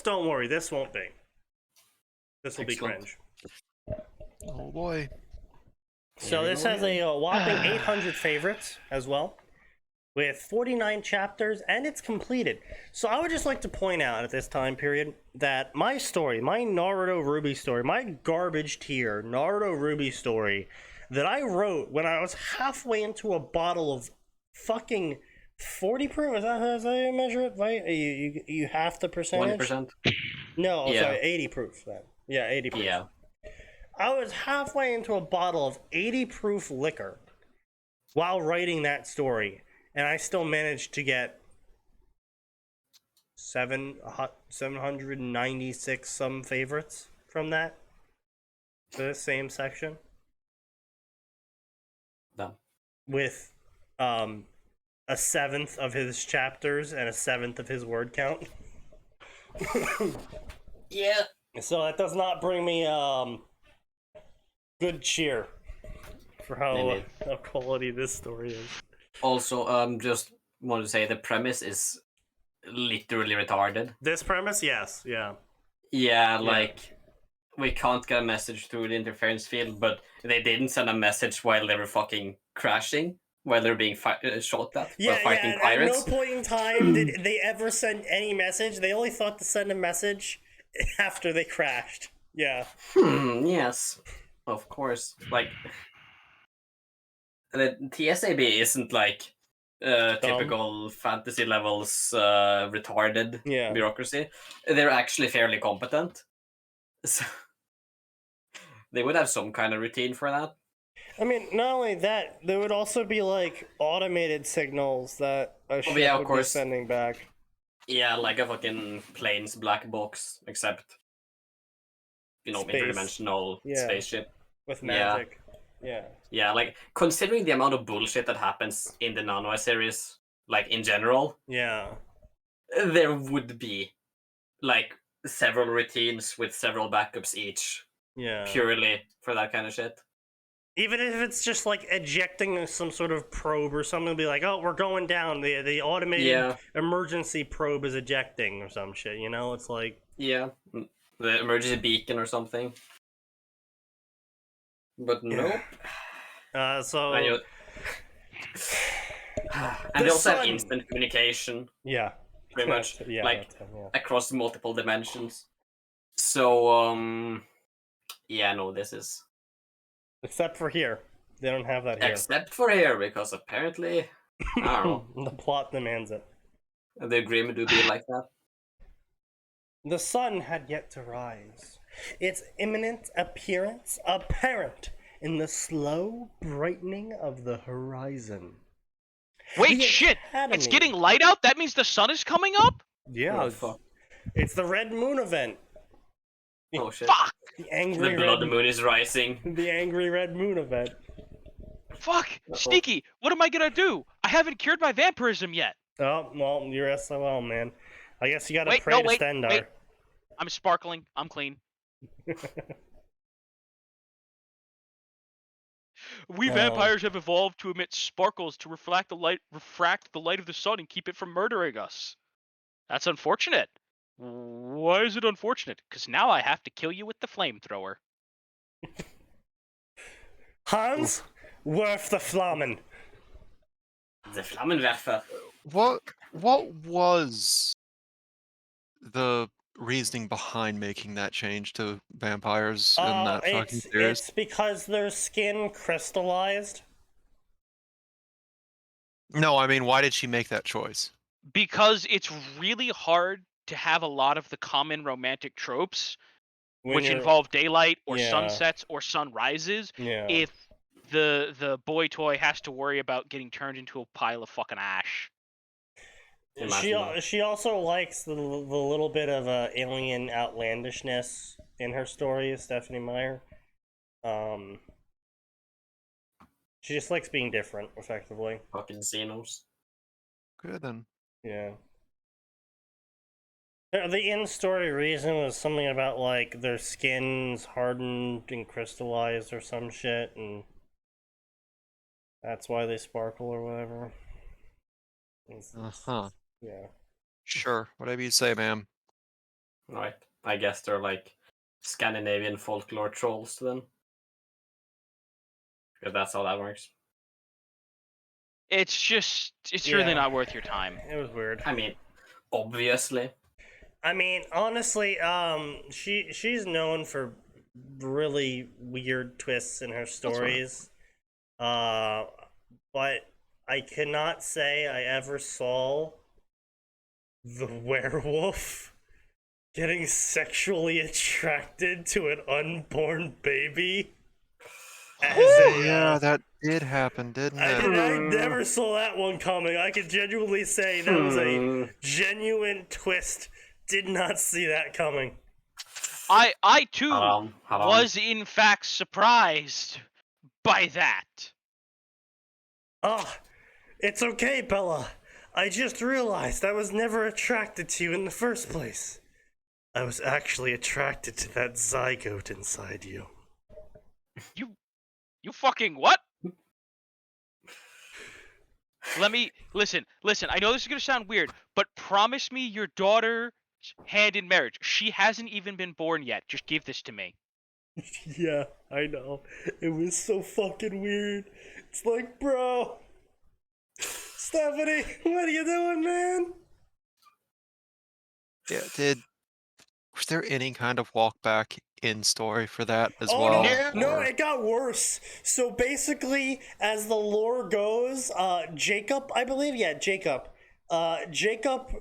don't worry, this won't be. This will be Excellent. cringe. Oh boy. So this has a whopping 800 favorites as well. with 49 chapters, and it's completed. So I would just like to point out at this time period that my story, my Naruto Ruby story, my garbage tier Naruto Ruby story that I wrote when I was halfway into a bottle of fucking 40 proof. Is that how you measure it? Right? You half the percentage? 20%. No, Yeah. sorry, 80 proof then. Yeah, 80 proof. Yeah. I was halfway into a bottle of 80 proof liquor while writing that story, and I still managed to get 796 some favorites from that to the same section Done. with a seventh of his chapters and a seventh of his word count. Yeah. So that does not bring me good cheer for how Maybe. quality this story is. Also, just want to say the premise is literally retarded. This premise, yes, yeah. Yeah, like we can't get a message through the interference field, but they didn't send a message while they were fucking crashing, while they were being shot at by fighting pirates. At no point in time did they ever send any message. They only thought to send a message after they crashed. Yeah. Yes, of course. Like the TSAB isn't like typical fantasy levels retarded bureaucracy. They're actually fairly competent. So they would have some kind of routine for that. I mean, not only that, there would also be like automated signals that a ship yeah, of would course. be sending back. Yeah, like a fucking plane's black box, except interdimensional spaceship with magic. Yeah, like considering the amount of bullshit that happens in the Nanoi series, like in general, there would be like several routines with several backups each, purely for that kind of shit. Even if it's just like ejecting some sort of probe or something, be like, oh, we're going down. The automated emergency probe is ejecting or some shit. You know, it's like the emergency beacon or something. But nope. So. And they also have instant communication. Yeah. Pretty much. Across multiple dimensions. So, this is. Except for here. They don't have that here. Except for here, because apparently, I don't know. The plot demands it. The agreement would be like that. The sun had yet to rise. Its imminent appearance apparent in the slow brightening of the horizon. Wait, shit! It's getting light out? That means the sun is coming up? Yeah, it's the red moon event. Oh shit. Fuck! The blood moon is rising. The angry red moon event. Fuck! Sneaky! What am I gonna do? I haven't cured my vampirism yet. Oh, well, you're SOL, man. I guess you gotta pray to Stendar. Wait. I'm sparkling. I'm clean. We vampires have evolved to emit sparkles to refract the light of the sun and keep it from murdering us. That's unfortunate. Why is it unfortunate? Because now I have to kill you with the flamethrower. Hans, worth the flammen. The Flammenwerfer. What was the reasoning behind making that change to vampires in that fucking series? It's because their skin crystallized. No, I mean, why did she make that choice? Because it's really hard to have a lot of the common romantic tropes, which involve daylight or sunsets or sunrises, if the boy toy has to worry about getting turned into a pile of fucking ash. She also likes the little bit of alien outlandishness in her stories, Stephanie Meyer. She just likes being different, effectively. Fucking Xenos. Good then. Yeah. The in-story reason was something about like their skins hardened and crystallized or some shit, and that's why they sparkle or whatever. Yeah. Sure, whatever you say, ma'am. Right. I guess they're like Scandinavian folklore trolls then. Because that's how that works. It's just, it's really not worth your time. It was weird. I mean, obviously. I mean, honestly, she's known for really weird twists in her stories. But I cannot say I ever saw the werewolf getting sexually attracted to an unborn baby. Yeah, that did happen, didn't it? I never saw that one coming. I can genuinely say that was a genuine twist. Did not see that coming. I too Hold on. was in fact surprised by that. Ah, it's okay, Bella. I just realized I was never attracted to you in the first place. I was actually attracted to that zygote inside you. You fucking what? Let me listen. I know this is gonna sound weird, but promise me your daughter's hand in marriage. She hasn't even been born yet. Just give this to me. Yeah, I know. It was so fucking weird. It's like, bro, Stephanie, what are you doing, man? Yeah, was there any kind of walk back in story for that as well? No, it got worse. So basically, as the lore goes, Jacob, I believe, Jacob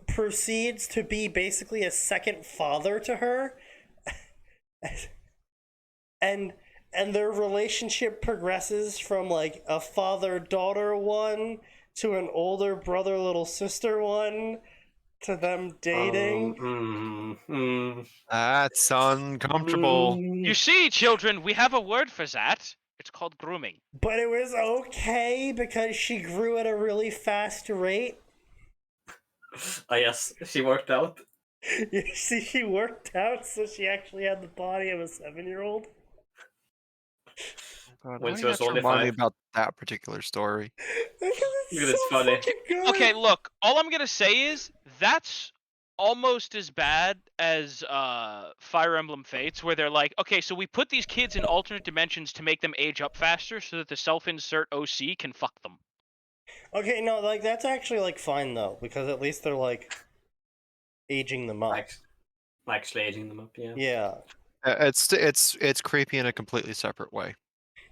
proceeds to be basically a second father to her, and their relationship progresses from like a father-daughter one to an older brother-little sister one to them dating. That's uncomfortable. You see, children, we have a word for that. It's called grooming. But it was okay because she grew at a really fast rate. Oh yes, she worked out. You see, she worked out, so she actually had the body of a 7-year-old. God, When why she do you was have to only remind me 5. about that particular story? It's funny. Okay, look, all I'm gonna say is that's almost as bad as Fire Emblem Fates, where they're like, okay, so we put these kids in alternate dimensions to make them age up faster so that the self-insert OC can fuck them. Okay, no, like, that's actually, like, fine, though, because at least they're, like, aging them up. Actually aging them up, yeah. Yeah. It's creepy in a completely separate way.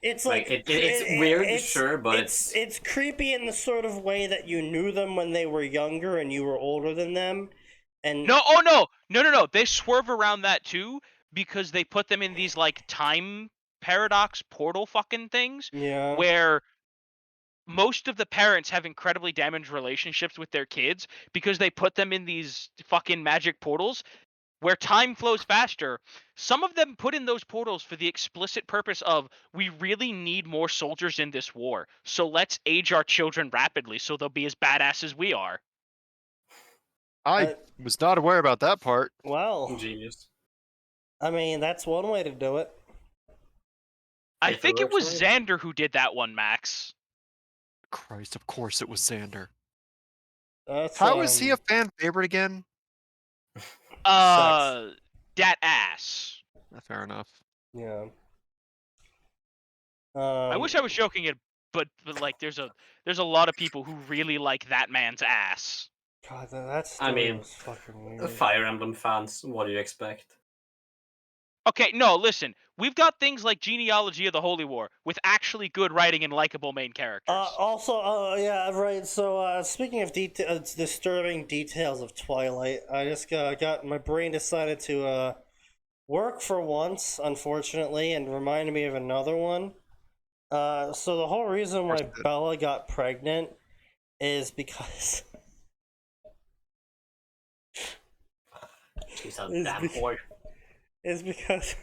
It's like it's weird, sure, but it's creepy in the sort of way that you knew them when they were younger and you were older than them. And no, they swerve around that too because they put them in these like time paradox portal fucking things. Yeah. Where most of the parents have incredibly damaged relationships with their kids because they put them in these fucking magic portals where time flows faster. Some of them put in those portals for the explicit purpose of, we really need more soldiers in this war, so let's age our children rapidly so they'll be as badass as we are. I was not aware about that part. Well, genius. I mean, that's one way to do it. I think it was Xander who did that one, Max. Christ, of course it was Xander. That's, How is he a fan favorite again? That ass. Fair enough. Yeah. I wish I was joking it, but like there's a lot of people who really like that man's ass. God, that's fucking weird. Fire Emblem fans, what do you expect? Okay, no, listen. We've got things like Genealogy of the Holy War with actually good writing and likable main characters. Yeah, right. So, speaking of disturbing details of Twilight, I just got my brain decided to work for once, unfortunately, and reminded me of another one. So the whole reason why Bella got pregnant is because she's a damn whore. Is because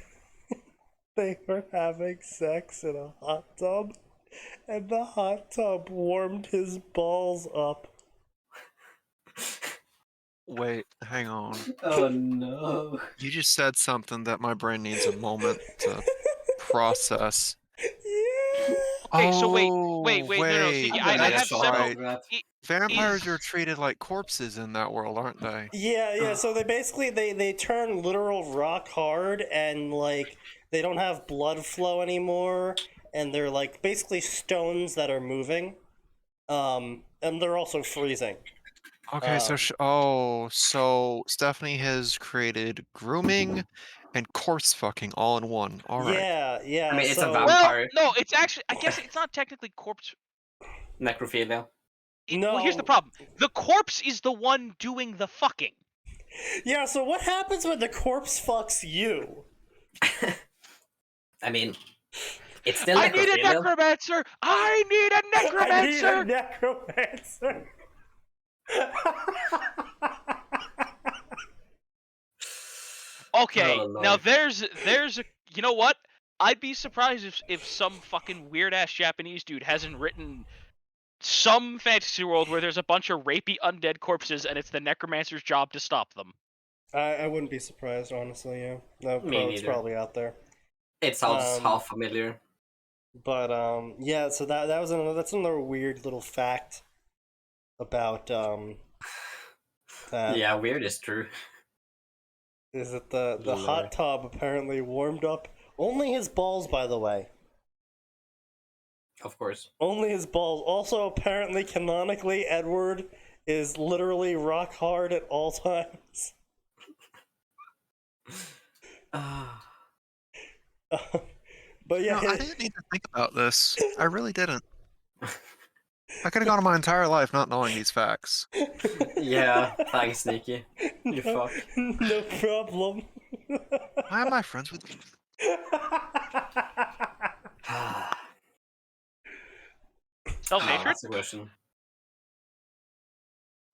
they were having sex in a hot tub, and the hot tub warmed his balls up. Wait, hang on. Oh no. You just said something that my brain needs a moment to process. Yeah. Okay, so wait, no. See, I have several. Vampires are treated like corpses in that world, aren't they? Yeah. So they basically they turn literal rock hard, and like they don't have blood flow anymore, and they're like basically stones that are moving. And they're also freezing. Okay, so so Stephanie has created grooming and corpse fucking all in one. All right. Yeah. I mean, it's a so, vampire. Well, no, it's actually. I guess it's not technically corpse. Necrophilia. No. Well, here's the problem. The corpse is the one doing the fucking. Yeah. So what happens when the corpse fucks you? I mean, it's still I need a necrophilia. necromancer. I need a necromancer. I need a necromancer. Okay, Oh, now Lord. there's a, you know what? I'd be surprised if some fucking weird ass Japanese dude hasn't written some fantasy world where there's a bunch of rapey undead corpses and it's the necromancer's job to stop them. I wouldn't be surprised, honestly. Yeah, no, Me it's neither. probably out there. It sounds half familiar. But yeah, so that's another weird little fact about that. Yeah, weird is true. Is that the hot tub apparently warmed up only his balls, by the way. Of course. Only his balls. Also, apparently, canonically, Edward is literally rock hard at all times. But yeah, No, I didn't need to think about this. I really didn't. I could have gone my entire life not knowing these facts. Yeah, thanks, Sneaky. You fuck. No problem. Why am I friends with you? Self-hatred? That's a question.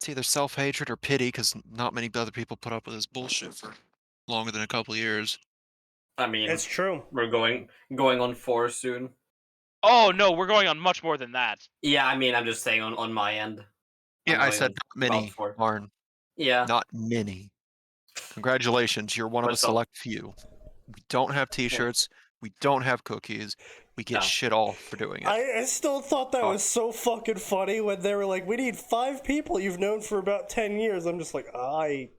It's either self-hatred or pity, because not many other people put up with this bullshit for longer than a couple of years. I mean, It's true. we're going on 4 soon. Oh no, we're going on much more than that. Yeah, I mean, I'm just saying on my end. Yeah, I'm I going said on not many, about 4. Arn. Yeah. Not many. Congratulations, you're one of a What's up? select few. We don't have t-shirts. We don't have cookies. We get No. shit off for doing it. I still thought that Oh. was so fucking funny when they were like, "We need 5 people you've known for about 10 years." I'm just like, I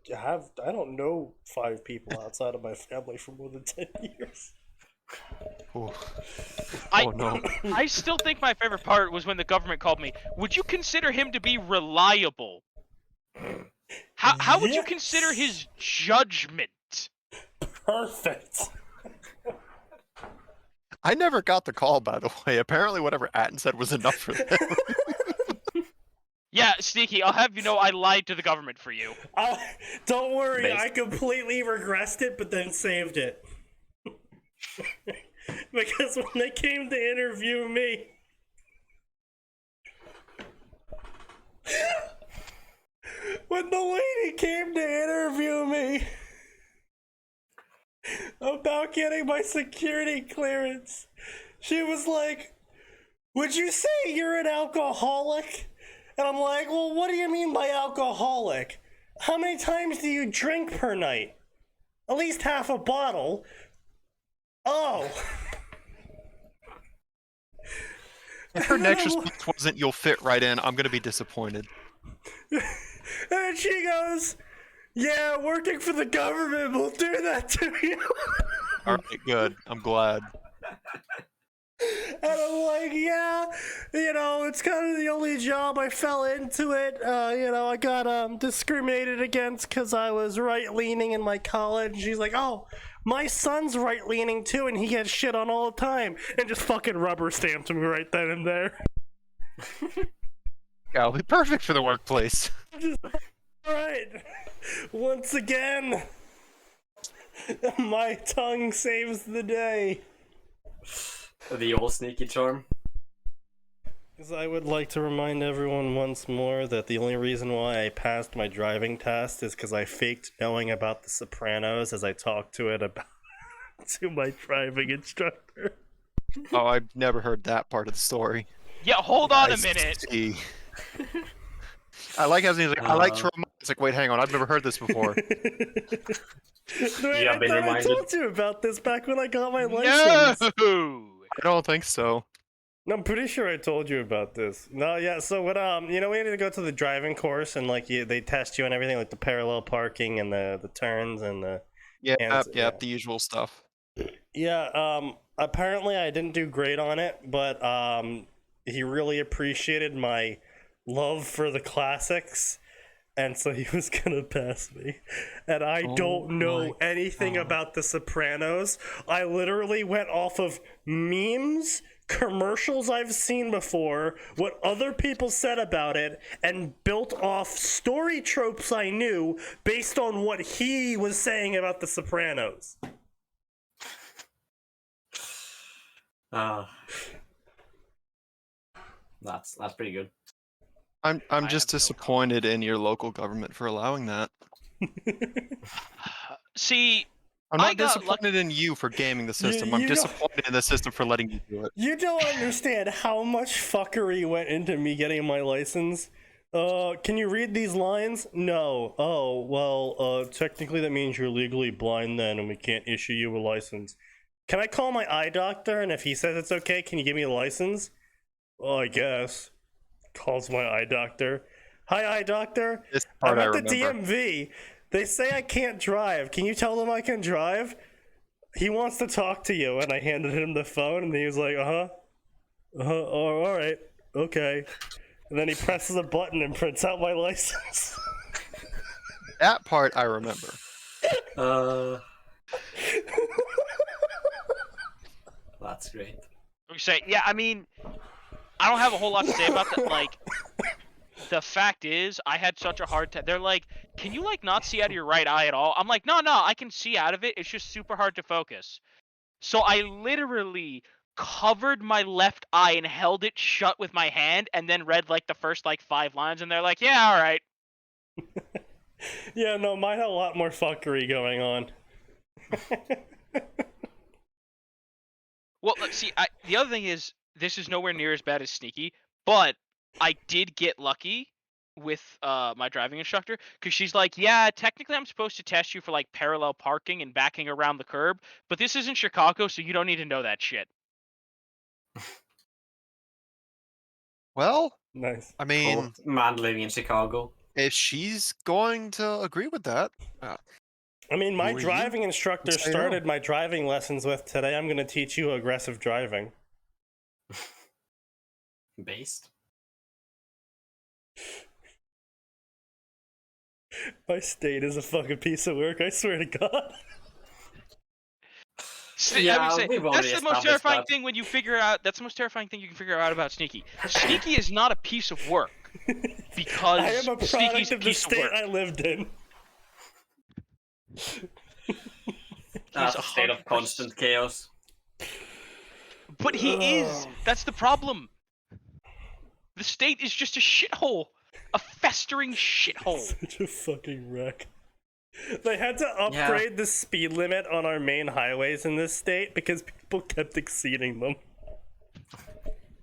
don't know 5 people outside of my family for more than 10 years. Oh I no. I still think my favorite part was when the government called me. Would you consider him to be reliable? How would you consider his judgment? Perfect. I never got the call, by the way. Apparently whatever Atin said was enough for them. Yeah, Sneaky, I'll have you know I lied to the government for you. Don't worry, Based- I completely regressed it, but then saved it. Because when they came to interview me, when the lady came to interview me about getting my security clearance, she was like, "Would you say you're an alcoholic?" And I'm like, "Well, what do you mean by alcoholic? How many times do you drink per night?" "At least half a bottle." "Oh." If her next response wasn't "you'll fit right in," I'm gonna be disappointed. And she goes, "Yeah, working for the government will do that to you." Alright, good. I'm glad. And I'm like, "Yeah, it's kind of the only job I fell into it. I got discriminated against because I was right-leaning in my college." And she's like, "Oh, my son's right-leaning too, and he gets shit on all the time." And just fucking rubber stamped him right then and there. That'll be perfect for the workplace. Alright. Once again, my tongue saves the day. The old Sneaky charm. Because I would like to remind everyone once more that the only reason why I passed my driving test is because I faked knowing about The Sopranos as I talked to it about to my driving instructor. Oh, I've never heard that part of the story. Yeah, hold on I a minute. see. I like how he's like, I like to remind. It's like, wait, hang on, I've never heard this before. Wait, have been I reminded. told you about this back when I got my license. No! I don't think so. No, I'm pretty sure I told you about this. No, yeah. So what? We need to go to the driving course and they test you and everything, like the parallel parking and the turns and the The usual stuff. Yeah. Apparently I didn't do great on it, but he really appreciated my love for the classics, and so he was gonna pass me. And I don't know anything about The Sopranos. I literally went off of memes, commercials I've seen before, what other people said about it, and built off story tropes I knew based on what he was saying about The Sopranos. That's pretty good. I'm just disappointed in your local government for allowing that. See, I'm not disappointed in you for gaming the system. I'm disappointed in the system for letting you do it. You don't understand how much fuckery went into me getting my license. Can you read these lines? No. Oh, well, technically that means you're legally blind then, and we can't issue you a license. Can I call my eye doctor, and if he says it's okay, can you give me a license? Well, I guess. Calls my eye doctor. Hi, eye doctor. I'm at the DMV. They say I can't drive. Can you tell them I can drive? He wants to talk to you. And I handed him the phone, and he was like, all right, okay. And then he presses a button and prints out my license. That part I remember. That's great. We say, yeah, I mean, I don't have a whole lot to say about that. Like, the fact is, I had such a hard time. They're like, can you, like, not see out of your right eye at all? I'm like, no, I can see out of it. It's just super hard to focus. So I literally covered my left eye and held it shut with my hand and then read, like, the first, like, 5 lines. And they're like, yeah, all right. Yeah, no, mine had a lot more fuckery going on. Well, see, the other thing is, this is nowhere near as bad as Sneaky, but I did get lucky with my driving instructor, because she's like, yeah, technically I'm supposed to test you for, like, parallel parking and backing around the curb, but this isn't Chicago, so you don't need to know that shit. Well, nice. I mean, man living in Chicago. If she's going to agree with that. I mean, my driving instructor started my driving lessons with, today I'm going to teach you aggressive driving. Based? My state is a fucking piece of work, I swear to God. Yeah, I would say, that's the most terrifying thing when you figure out. That's the most terrifying thing you can figure out about Sneaky. Sneaky is not a piece of work because I am a Sneaky's product of the state I lived in. That's a state of constant chaos. But he is. That's the problem. The state is just a shithole, a festering shithole. Such a fucking wreck. They had to upgrade the speed limit on our main highways in this state because people kept exceeding them.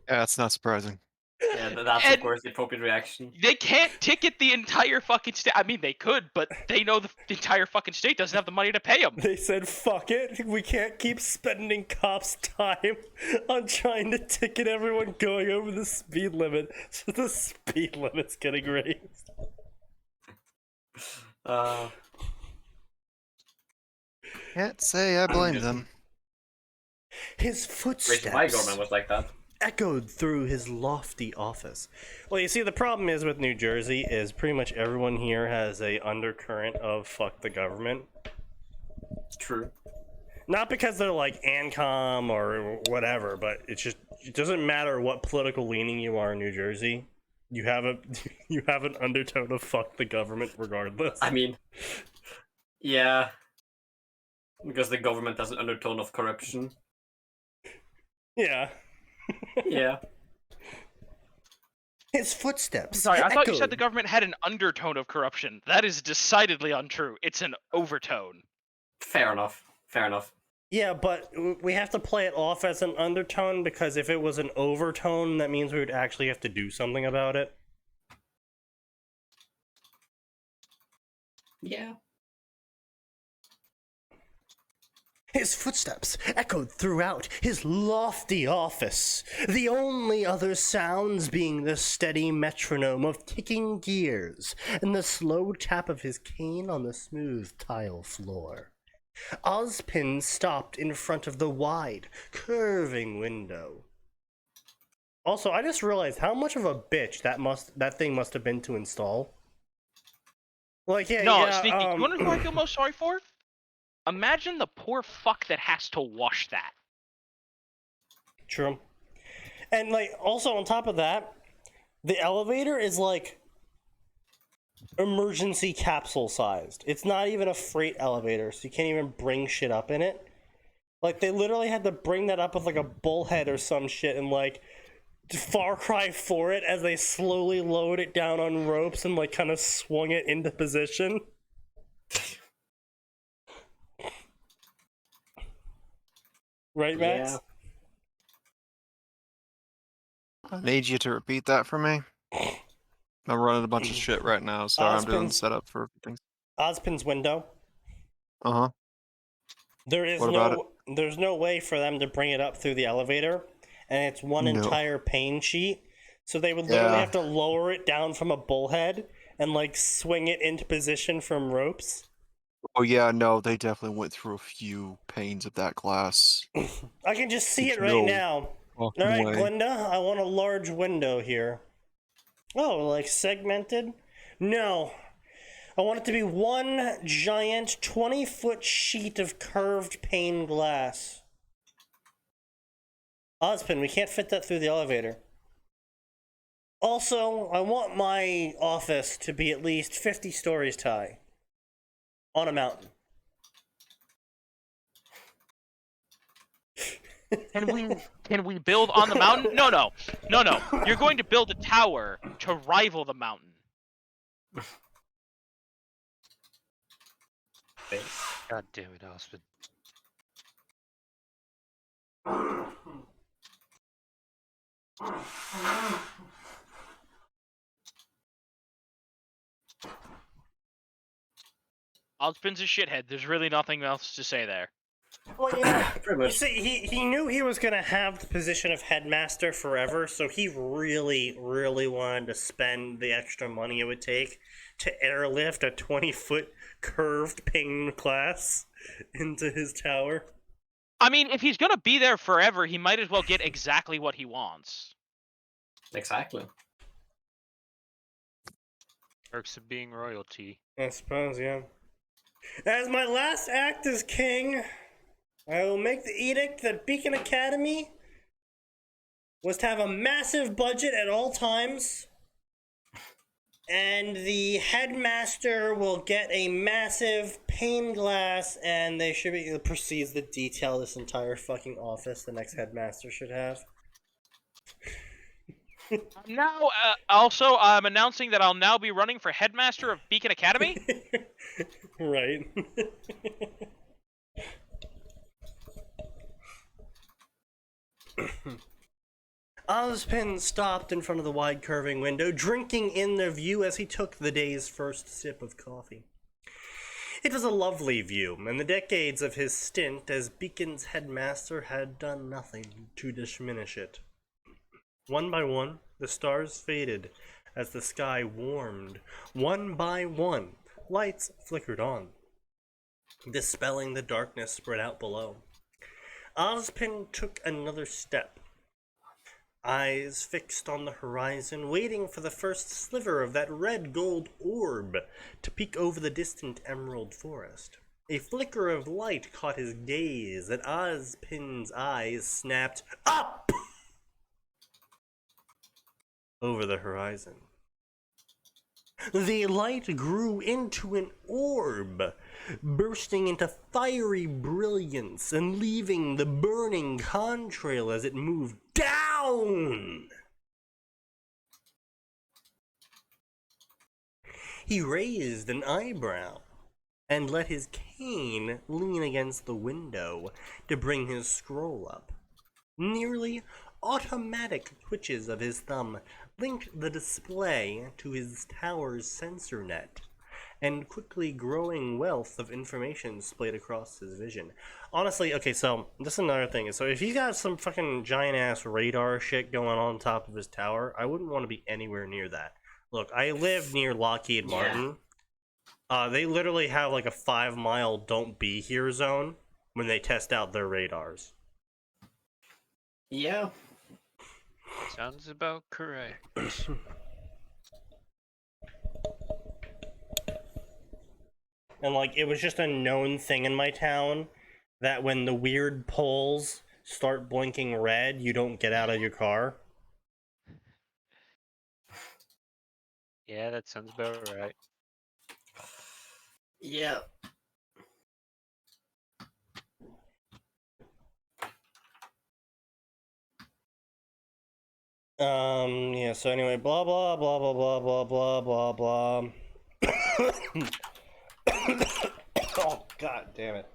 Yeah, that's not surprising. Yeah, that's of course the appropriate reaction. They can't ticket the entire fucking state. I mean, they could, but they know the entire fucking state doesn't have the money to pay them. They said, fuck it, we can't keep spending cops' time on trying to ticket everyone going over the speed limit, so the speed limit's getting raised. Can't say I blame them. His footsteps my government was like that. Echoed through his lofty office. Well, you see, the problem is with New Jersey is pretty much everyone here has a undercurrent of fuck the government. True. Not because they're like ANCOM or whatever, but it's just, it doesn't matter what political leaning you are in New Jersey. You have an undertone of fuck the government regardless. I mean, yeah. Because the government has an undertone of corruption. Yeah. Yeah. His footsteps. Sorry, I thought you said the government had an undertone of corruption. That is decidedly untrue. It's an overtone. Fair enough. Fair enough. Yeah, but we have to play it off as an undertone because if it was an overtone, that means we would actually have to do something about it. Yeah. His footsteps echoed throughout his lofty office, the only other sounds being the steady metronome of ticking gears and the slow tap of his cane on the smooth tile floor. Ozpin stopped in front of the wide, curving window. Also, I just realized how much of a bitch that thing must have been to install. Like, yeah, No, yeah, Sneaky, you wanna know who I feel most sorry for? Imagine the poor fuck that has to wash that. True. And, like, also on top of that, the elevator is, like, emergency capsule sized. It's not even a freight elevator, so you can't even bring shit up in it. Like, they literally had to bring that up with, like, a bullhead or some shit and, like, Far Cry for it as they slowly lowered it down on ropes and, like, kind of swung it into position. Right, Max? Yeah. I need you to repeat that for me. I'm running a bunch of shit right now, so I'm doing setup for things. Ozpin's window. Uh-huh. There's no way for them to bring it up through the elevator, and it's one entire pane sheet. So they would literally have to lower it down from a bullhead and, like, swing it into position from ropes. Oh yeah, no, they definitely went through a few panes of that glass. I can just see it right now. Alright, way. Glinda, I want a large window here. Oh, like segmented? No. I want it to be one giant 20-foot sheet of curved pane glass. Ozpin, we can't fit that through the elevator. Also, I want my office to be at least 50 stories high. On a mountain. Can we build on the mountain? No. You're going to build a tower to rival the mountain. God damn it, Austin. Ozpin's a shithead. There's really nothing else to say there. Well, yeah. Pretty You much. see, he knew he was gonna have the position of headmaster forever, so he really, really wanted to spend the extra money it would take to airlift a 20-foot curved pane glass into his tower. I mean, if he's gonna be there forever, he might as well get exactly what he wants. Exactly. Perks of being royalty. I suppose, yeah. As my last act as king, I will make the edict that Beacon Academy was to have a massive budget at all times, and the headmaster will get a massive pane glass, and they should be proceeds to detail this entire fucking office the next headmaster should have. Now, also, I'm announcing that I'll now be running for headmaster of Beacon Academy. Right. Ozpin stopped in front of the wide curving window, drinking in the view as he took the day's first sip of coffee. It was a lovely view, and the decades of his stint as Beacon's headmaster had done nothing to diminish it. One by one, the stars faded as the sky warmed. One by one, lights flickered on, dispelling the darkness spread out below. Ozpin took another step, eyes fixed on the horizon, waiting for the first sliver of that red-gold orb to peek over the distant emerald forest. A flicker of light caught his gaze, and Ozpin's eyes snapped up over the horizon. The light grew into an orb, bursting into fiery brilliance and leaving the burning contrail as it moved down. He raised an eyebrow and let his cane lean against the window to bring his scroll up. Nearly automatic twitches of his thumb linked the display to his tower's sensor net, and quickly growing wealth of information splayed across his vision. Honestly, okay, so this is another thing. So if he's got some fucking giant-ass radar shit going on top of his tower, I wouldn't want to be anywhere near that. Look, I live near Lockheed Martin. They literally have like a 5-mile don't be here zone when they test out their radars. Yeah. Sounds about correct. And like, it was just a known thing in my town that when the weird poles start blinking red, you don't get out of your car. Yeah, that sounds about right. Yeah. Yeah, so anyway, blah blah blah blah blah blah blah blah blah. Oh, god damn it.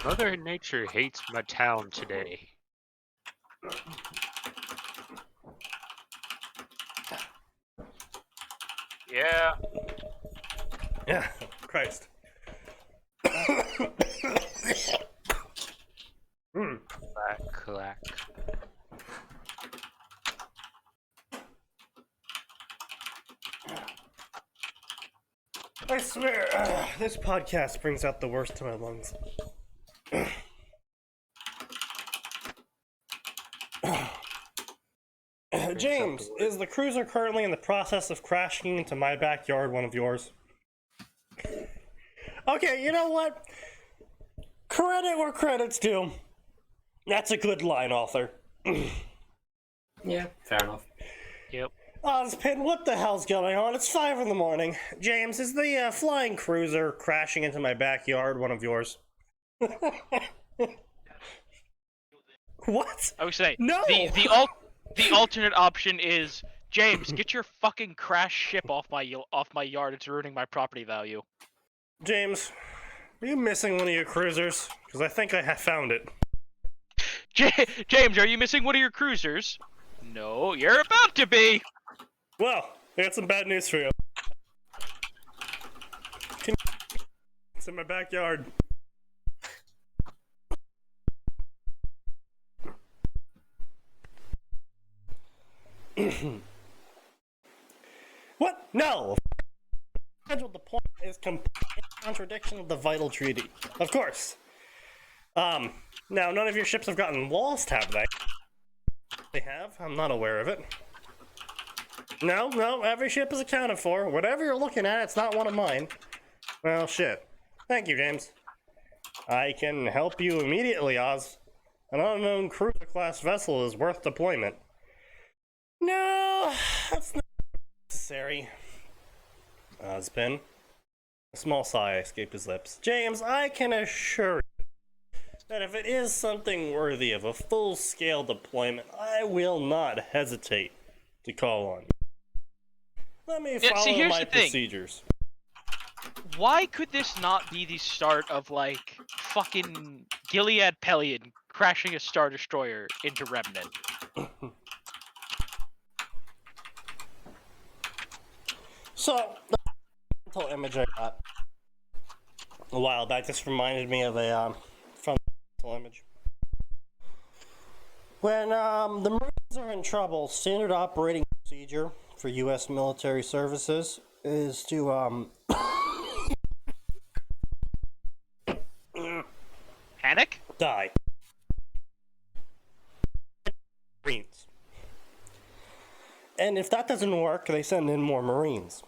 Mother Nature hates my town today. Yeah. Yeah, Christ. Clack, clack. I swear, this podcast brings out the worst of my lungs. James, is the cruiser currently in the process of crashing into my backyard, one of yours? Okay, you know what? Credit where credit's due. That's a good line, author. Yeah, fair enough. Yep. Ozpin, what the hell's going on? It's 5 in the morning. James, is the flying cruiser crashing into my backyard one of yours? What? I would say No! The alternate option is, James, get your fucking crash ship off my yard. It's ruining my property value. James, are you missing one of your cruisers? Because I think I have found it. James, are you missing one of your cruisers? No, you're about to be. Well, I got some bad news for you. It's in my backyard. What? No! Scheduled deployment is complete contradiction of the vital treaty. Of course. Now none of your ships have gotten lost, have they? They have? I'm not aware of it. No, every ship is accounted for. Whatever you're looking at, it's not one of mine. Well, shit. Thank you, James. I can help you immediately, Oz. An unknown cruiser-class vessel is worth deployment. No, that's not necessary. Ozpin. A small sigh escaped his lips. James, I can assure you that if it is something worthy of a full-scale deployment, I will not hesitate to call on you. Let me follow my procedures. Why could this not be the start of, like, fucking Gilead Pelion crashing a Star Destroyer into Remnant? So, the mental image I got a while back just reminded me of a mental image. When the Marines are in trouble, standard operating procedure for U.S. military services is to Panic? die. Marines. And if that doesn't work, they send in more Marines.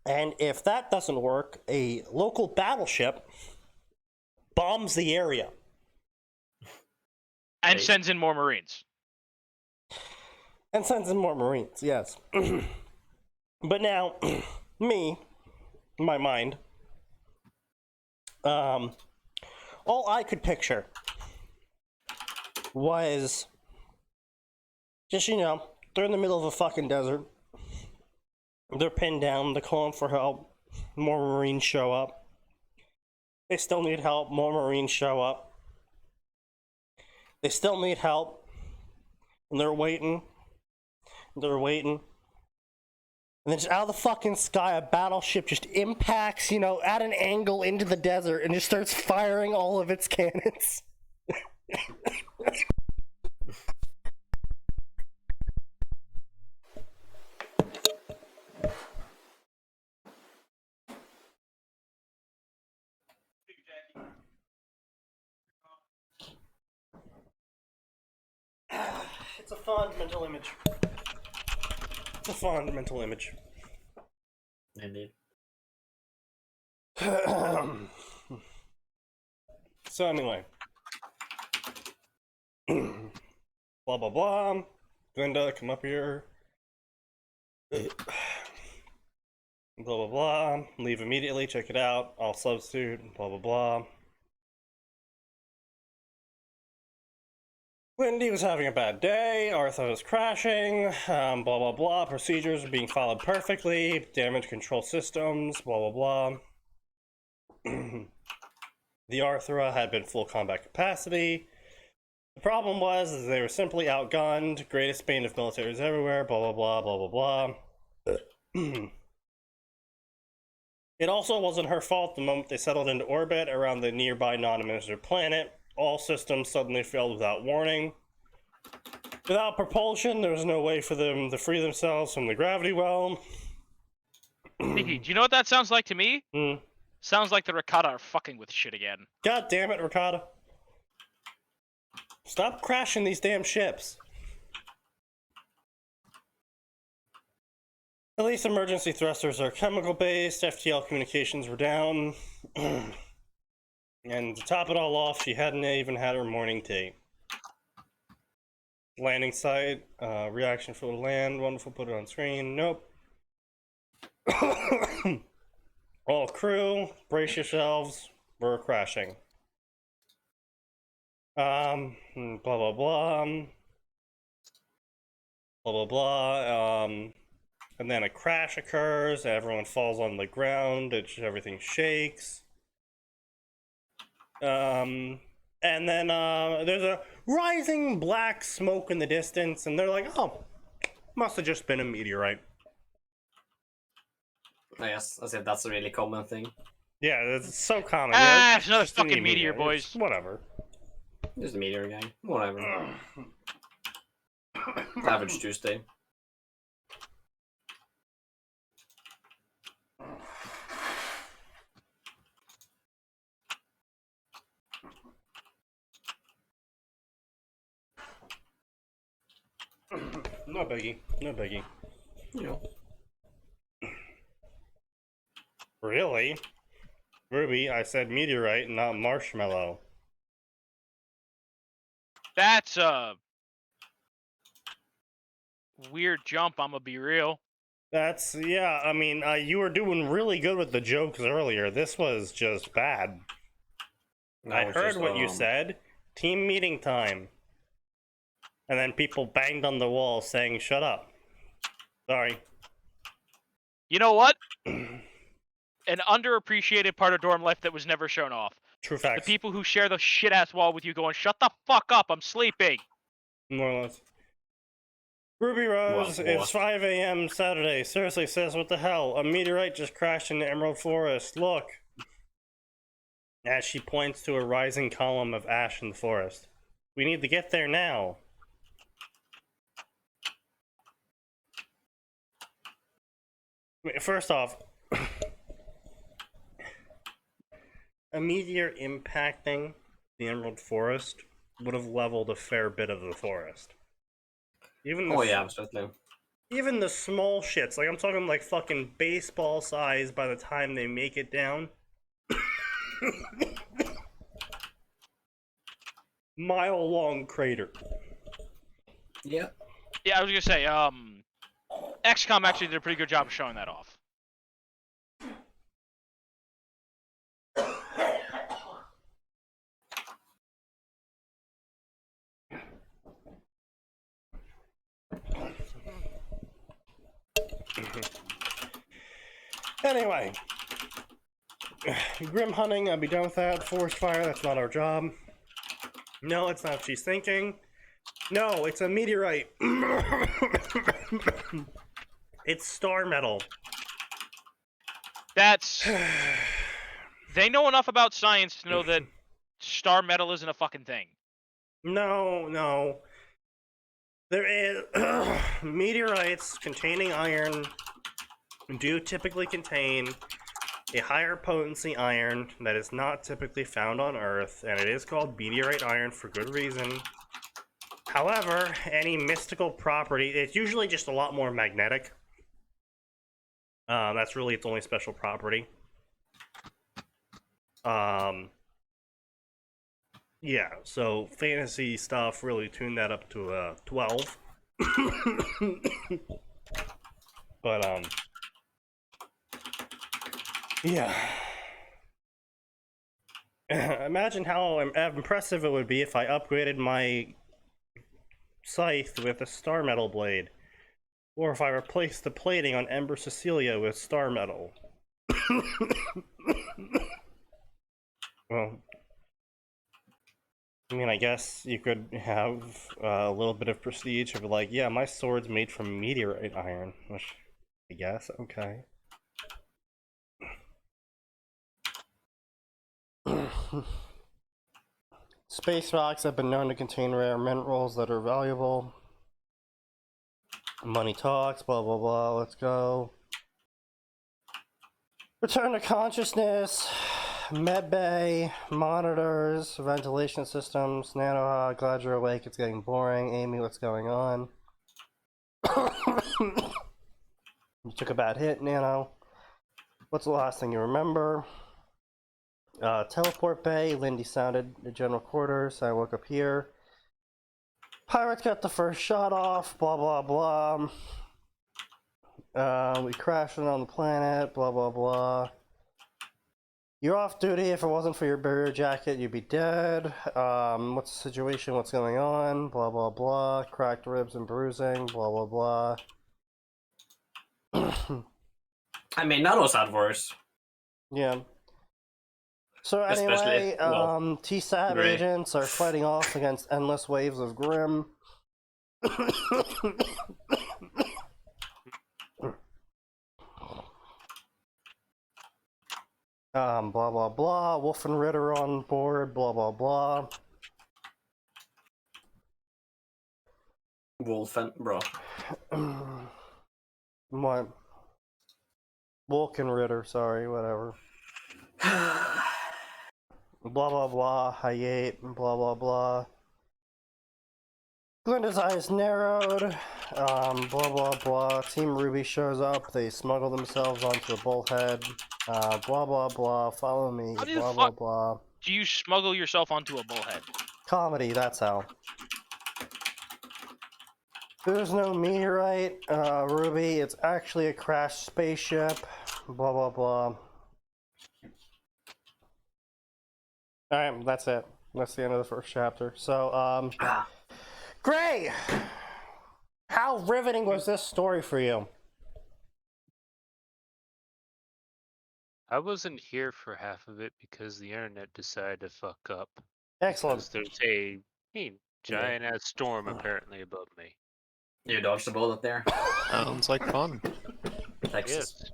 And if that doesn't work, a local battleship bombs the area. And sends in more Marines. And sends in more Marines, yes. But now, my mind, all I could picture was just, they're in the middle of a fucking desert. They're pinned down, they're calling for help. More Marines show up. They still need help, more Marines show up. They still need help. And they're waiting. They're waiting. And then just out of the fucking sky, a battleship just impacts, at an angle into the desert and just starts firing all of its cannons. It's a fond mental image. It's a fond mental image. Indeed. So anyway. Blah blah blah. Glenda, come up here. Blah blah blah. Leave immediately, check it out. I'll substitute. Blah blah blah. Wendy was having a bad day. Arthur was crashing. Blah blah blah. Procedures are being followed perfectly. Damage control systems. Blah blah blah. The Arthura had been full combat capacity. The problem was is they were simply outgunned. Greatest bane of militaries everywhere. Blah blah blah blah blah blah. It also wasn't her fault the moment they settled into orbit around the nearby non-administered planet. All systems suddenly failed without warning. Without propulsion, there was no way for them to free themselves from the gravity well. Nikki, do you know what that sounds like to me? Sounds like the Ricotta are fucking with shit again. God damn it, Ricotta. Stop crashing these damn ships. At least emergency thrusters are chemical-based. FTL communications were down. And to top it all off, she hadn't even had her morning tea. Landing site, reaction for the land, wonderful, put it on screen, nope. All crew, brace yourselves, we're crashing. Blah blah blah. Blah blah blah, and then a crash occurs, everyone falls on the ground, everything shakes. And then there's a rising black smoke in the distance, and they're like, oh, must have just been a meteorite. Yes, I said that's a really common thing. Yeah, it's so common. Ah, Yeah, it's another just a fucking meteor, boys. It's whatever. Just a meteor gang. Whatever. Average Tuesday. No biggie. No biggie. Yeah. Really? Ruby, I said meteorite, not marshmallow. That's a weird jump, I'm gonna be real. That's, yeah, I mean, you were doing really good with the jokes earlier. This was just bad. I heard what you said. Team meeting time. And then people banged on the wall saying, shut up. Sorry. You know what? An underappreciated part of dorm life that was never shown off. True facts. The people who share the shit-ass wall with you going, shut the fuck up, I'm sleeping. More or less. Ruby Rose, it's 5 a.m. Saturday. Seriously, sis, what the hell? A meteorite just crashed into Emerald Forest. Look. As she points to a rising column of ash in the forest. We need to get there now. First off, a meteor impacting the Emerald Forest would have leveled a fair bit of the forest. Even the, yeah, absolutely. Even the small shits, like I'm talking like fucking baseball size by the time they make it down. Mile-long crater. Yeah. Yeah, I was gonna say, XCOM actually did a pretty good job of showing that off. Anyway. Grim hunting, I'll be done with that. Forest fire, that's not our job. No, it's not what she's thinking. No, it's a meteorite. It's star metal. That's... They know enough about science to know that star metal isn't a fucking thing. No. There is... meteorites containing iron do typically contain a higher potency iron that is not typically found on Earth, and it is called meteorite iron for good reason. However, any mystical property, it's usually just a lot more magnetic. That's really its only special property. Yeah, so fantasy stuff really tuned that up to 12. But yeah. Imagine how impressive it would be if I upgraded my scythe with a star metal blade, or if I replaced the plating on Ember Cecilia with star metal. Well, I mean, I guess you could have a little bit of prestige of like, yeah, my sword's made from meteorite iron, which I guess, okay. Space rocks have been known to contain rare minerals that are valuable. Money talks, blah blah blah, let's go. Return to consciousness, medbay, monitors, ventilation systems, Nanoha, glad you're awake, it's getting boring. Amy, what's going on? You took a bad hit, Nano. What's the last thing you remember? Teleport bay, Lindy sounded the general quarters, I woke up here. Pirates got the first shot off, blah blah blah. We crashing on the planet, blah blah blah. You're off duty. If it wasn't for your barrier jacket, you'd be dead. What's the situation? What's going on? Blah blah blah. Cracked ribs and bruising, blah blah blah. I mean, Nano's had worse. Yeah. So anyway, TSAT agents are fighting off against endless waves of Grim. Blah blah blah. Wolf and Ritter on board. Blah blah blah. Wolf and bro. What? Wolf and Ritter. Sorry, whatever. Blah blah blah. I ate. Blah blah blah. Glinda's eyes narrowed. Blah blah blah. Team Ruby shows up. They smuggle themselves onto a bullhead. Blah blah blah. Follow me. Blah blah blah. Do you smuggle yourself onto a bullhead? Comedy. That's how. There's no meteorite, Ruby. It's actually a crashed spaceship. Blah blah blah. Alright, that's it. That's the end of the first chapter. So, Gray! How riveting was this story for you? I wasn't here for half of it because the internet decided to fuck up. Excellent. Because there's a giant ass storm apparently above me. You dodged the bullet there. Sounds like fun. Texas. Yes.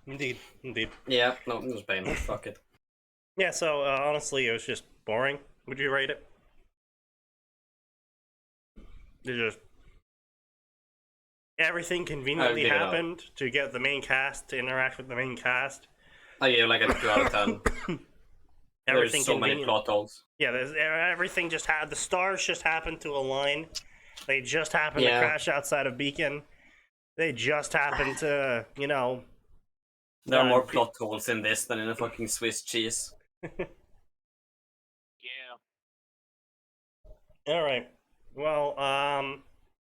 Indeed, indeed. Yeah, no, it was painful. Fuck it. Yeah, so honestly, it was just boring. Would you rate it? It just everything conveniently happened to get the main cast to interact with the main cast. I gave like a 2 out of 10. There's so many plot holes. Yeah, everything just had the stars just happened to align. They just happened to crash outside of Beacon. They just happened to, you know. There are more plot holes in this than in a fucking Swiss cheese. Yeah. All right. Well, I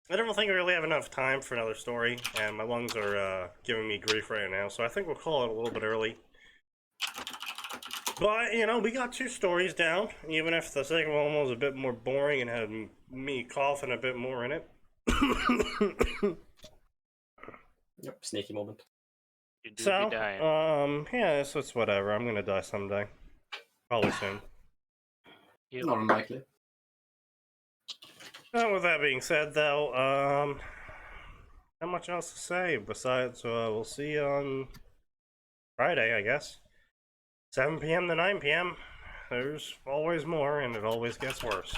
don't think we really have enough time for another story, and my lungs are giving me grief right now, so I think we'll call it a little bit early. But, you know, we got 2 stories down, even if the second one was a bit more boring and had me coughing a bit more in it. Yep, sneaky moment. You do So, be dying. yeah, it's whatever. I'm gonna die someday. Probably soon. Not unlikely. With that being said, though, not much else to say besides we'll see you on Friday, I guess. 7 p.m. to 9 p.m. There's always more, and it always gets worse.